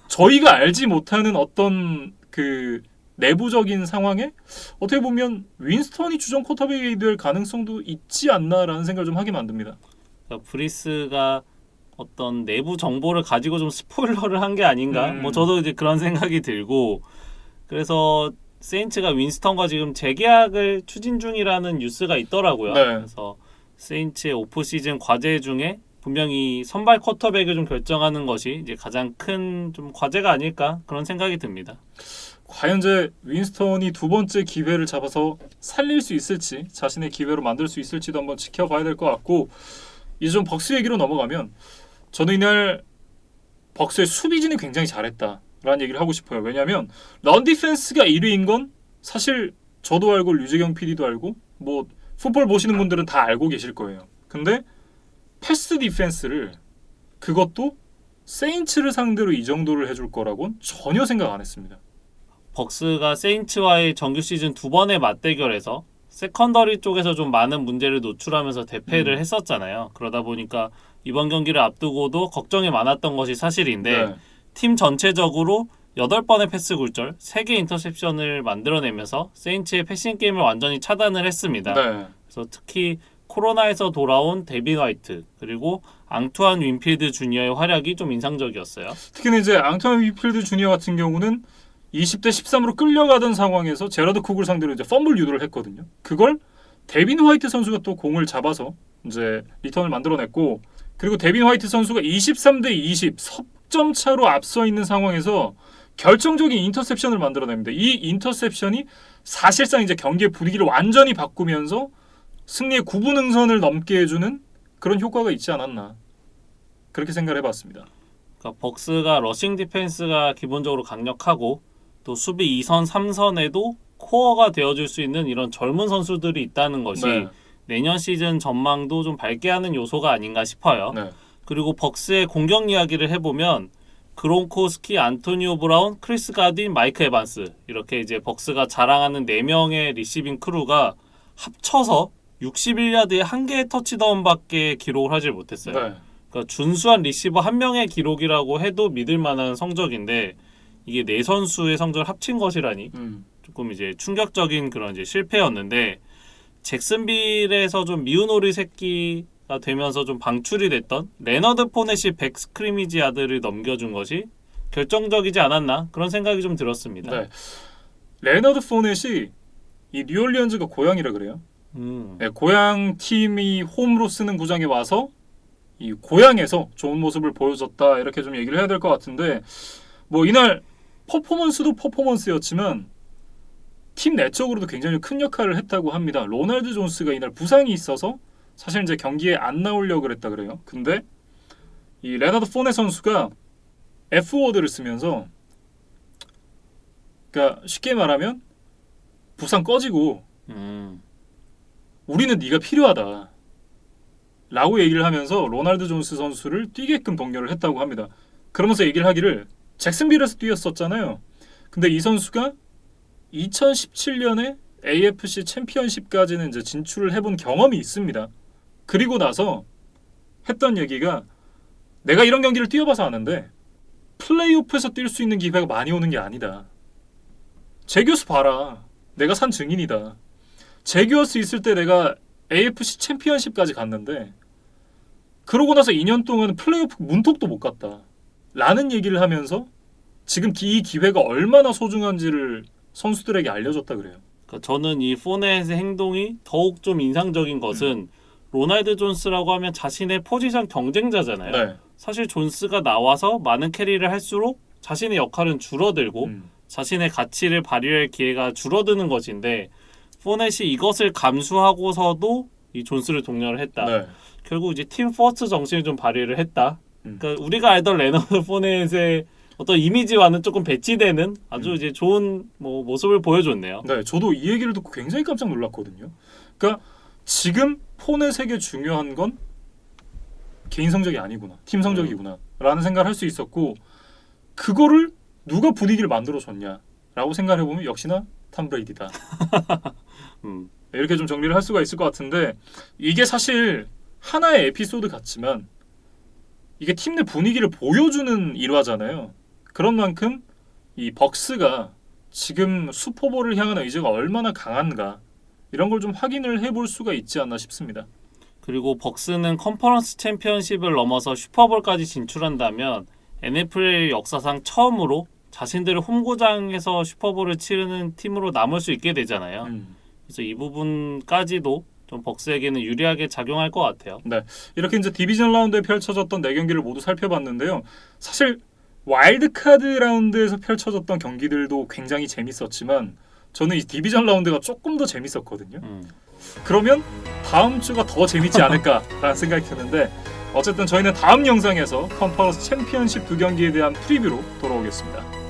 A: 저희가 알지 못하는 어떤 그 내부적인 상황에 어떻게 보면 윈스턴이 주전 쿼터백이 될 가능성도 있지 않나라는 생각을 좀 하게 만듭니다.
B: 그러니까 브리스가 어떤 내부 정보를 가지고 좀 스포일러를 한 게 아닌가? 뭐 저도 이제 그런 생각이 들고, 그래서 세인츠가 윈스턴과 지금 재계약을 추진 중이라는 뉴스가 있더라고요. 그래서 세인츠의 오프 시즌 과제 중에 분명히 선발 쿼터백을 좀 결정하는 것이 이제 가장 큰 좀 과제가 아닐까, 그런 생각이 듭니다.
A: 과연 이제 윈스턴이 두 번째 기회를 잡아서 살릴 수 있을지, 자신의 기회로 만들 수 있을지도 한번 지켜봐야 될 것 같고, 이제 좀 벅스 얘기로 넘어가면 저는 이날 벅스의 수비진이 굉장히 잘했다라는 얘기를 하고 싶어요. 왜냐하면 런 디펜스가 1위인 건 사실 저도 알고 류재경 PD도 알고 뭐 풋볼 보시는 분들은 다 알고 계실 거예요. 근데 패스 디펜스를, 그것도 세인츠를 상대로 이 정도를 해줄 거라고는 전혀 생각 안 했습니다.
B: 벅스가 세인츠와의 정규 시즌 2번의 맞대결에서 세컨더리 쪽에서 좀 많은 문제를 노출하면서 대패를 했었잖아요. 그러다 보니까 이번 경기를 앞두고도 걱정이 많았던 것이 사실인데
A: 네.
B: 팀 전체적으로 8번의 패스 굴절, 3개 인터셉션을 만들어내면서 세인츠의 패싱 게임을 완전히 차단을 했습니다.
A: 네.
B: 그래서 특히 코로나에서 돌아온 데빈 화이트 그리고 앙투안 윈필드 주니어의 활약이 좀 인상적이었어요.
A: 특히는 이제 앙투안 윈필드 주니어 같은 경우는 20대 13으로 끌려가던 상황에서 제라드 쿡을 상대로 이제 펌블 유도를 했거든요. 그걸 데빈 화이트 선수가 또 공을 잡아서 이제 리턴을 만들어냈고, 그리고 데빈 화이트 선수가 23대 20 석점 차로 앞서 있는 상황에서 결정적인 인터셉션을 만들어냅니다. 이 인터셉션이 사실상 이제 경기의 분위기를 완전히 바꾸면서 승리의 9분 응선을 넘게 해주는 그런 효과가 있지 않았나, 그렇게 생각을 해봤습니다.
B: 그러니까 벅스가 러싱 디펜스가 기본적으로 강력하고 또 수비 2선, 3선에도 코어가 되어줄 수 있는 이런 젊은 선수들이 있다는 것이
A: 네.
B: 내년 시즌 전망도 좀 밝게 하는 요소가 아닌가 싶어요.
A: 네.
B: 그리고 벅스의 공격 이야기를 해보면 그론코스키, 안토니오 브라운, 크리스 가딘, 마이크 에반스 이렇게 이제 벅스가 자랑하는 4명의 리시빙 크루가 합쳐서 61야드에 한 개의 터치다운밖에 기록을 하질 못했어요.
A: 네.
B: 그러니까 준수한 리시버 한 명의 기록이라고 해도 믿을 만한 성적인데 이게 4선수의 성적을 합친 것이라니 조금 이제 충격적인 그런 이제 실패였는데, 잭슨빌에서 좀 미운 오리 새끼가 되면서 좀 방출이 됐던 레너드 포넷이 100 스크리미지 야드를 넘겨준 것이 결정적이지 않았나 그런 생각이 좀 들었습니다.
A: 네. 레너드 포넷이 이 뉴올리언즈가 고향이라 그래요. 네, 고향 팀이 홈으로 쓰는 구장에 와서 이 고향에서 좋은 모습을 보여줬다, 이렇게 좀 얘기를 해야 될 것 같은데, 뭐 이날 퍼포먼스도 퍼포먼스였지만 팀 내적으로도 굉장히 큰 역할을 했다고 합니다. 로널드 존스가 이날 부상이 있어서 사실 이제 경기에 안 나오려고 그랬다 그래요. 근데 이 레너드 포넷 선수가 F워드를 쓰면서, 그러니까 쉽게 말하면 부상 꺼지고 우리는 네가 필요하다 라고 얘기를 하면서 로널드 존스 선수를 뛰게끔 독려를 했다고 합니다. 그러면서 얘기를 하기를, 잭슨빌에서 뛰었었잖아요. 근데 이 선수가 2017년에 AFC 챔피언십까지는 이제 진출을 해본 경험이 있습니다. 그리고 나서 했던 얘기가, 내가 이런 경기를 뛰어봐서 아는데 플레이오프에서 뛸 수 있는 기회가 많이 오는 게 아니다. 제규어스 봐라. 내가 산 증인이다. 제규어스 있을 때 내가 AFC 챔피언십까지 갔는데 그러고 나서 2년 동안 플레이오프 문턱도 못 갔다 라는 얘기를 하면서 지금 이 기회가 얼마나 소중한지를 선수들에게 알려줬다 그래요.
B: 그러니까 저는 이 포넷의 행동이 더욱 좀 인상적인 것은 로널드 존스라고 하면 자신의 포지션 경쟁자잖아요.
A: 네.
B: 사실 존스가 나와서 많은 캐리를 할수록 자신의 역할은 줄어들고 자신의 가치를 발휘할 기회가 줄어드는 것인데, 포넷이 이것을 감수하고서도 이 존스를 독려를 했다.
A: 네.
B: 결국 이제 팀 퍼스트 정신을 좀 발휘를 했다. 그러니까 우리가 알던 레너드 포넷의 어떤 이미지와는 조금 배치되는 아주 이제 좋은 뭐 모습을 보여줬네요.
A: 네, 저도 이 얘기를 듣고 굉장히 깜짝 놀랐거든요. 그러니까 지금 포넷에게 중요한 건 개인 성적이 아니구나, 팀 성적이구나 라는 생각을 할 수 있었고, 그거를 누가 분위기를 만들어줬냐라고 생각을 해보면 역시나 톰 브레이디다. 이렇게 좀 정리를 할 수가 있을 것 같은데, 이게 사실 하나의 에피소드 같지만 이게 팀 내 분위기를 보여주는 일화잖아요. 그런 만큼 이 벅스가 지금 슈퍼볼을 향한 의지가 얼마나 강한가, 이런 걸 좀 확인을 해볼 수가 있지 않나 싶습니다.
B: 그리고 벅스는 컨퍼런스 챔피언십을 넘어서 슈퍼볼까지 진출한다면 NFL 역사상 처음으로 자신들의 홈구장에서 슈퍼볼을 치르는 팀으로 남을 수 있게 되잖아요. 그래서 이 부분까지도 좀 벅스에게는 유리하게 작용할 것 같아요.
A: 네, 이렇게 이제 디비전 라운드에 펼쳐졌던 4경기를 모두 살펴봤는데요. 사실 와일드카드 라운드에서 펼쳐졌던 경기들도 굉장히 재밌었지만 저는 이 디비전 라운드가 조금 더 재밌었거든요. 그러면 다음 주가 더 재밌지 않을까라는 생각이 드는데, 어쨌든 저희는 다음 영상에서 컨퍼런스 챔피언십 2경기에 대한 프리뷰로 돌아오겠습니다.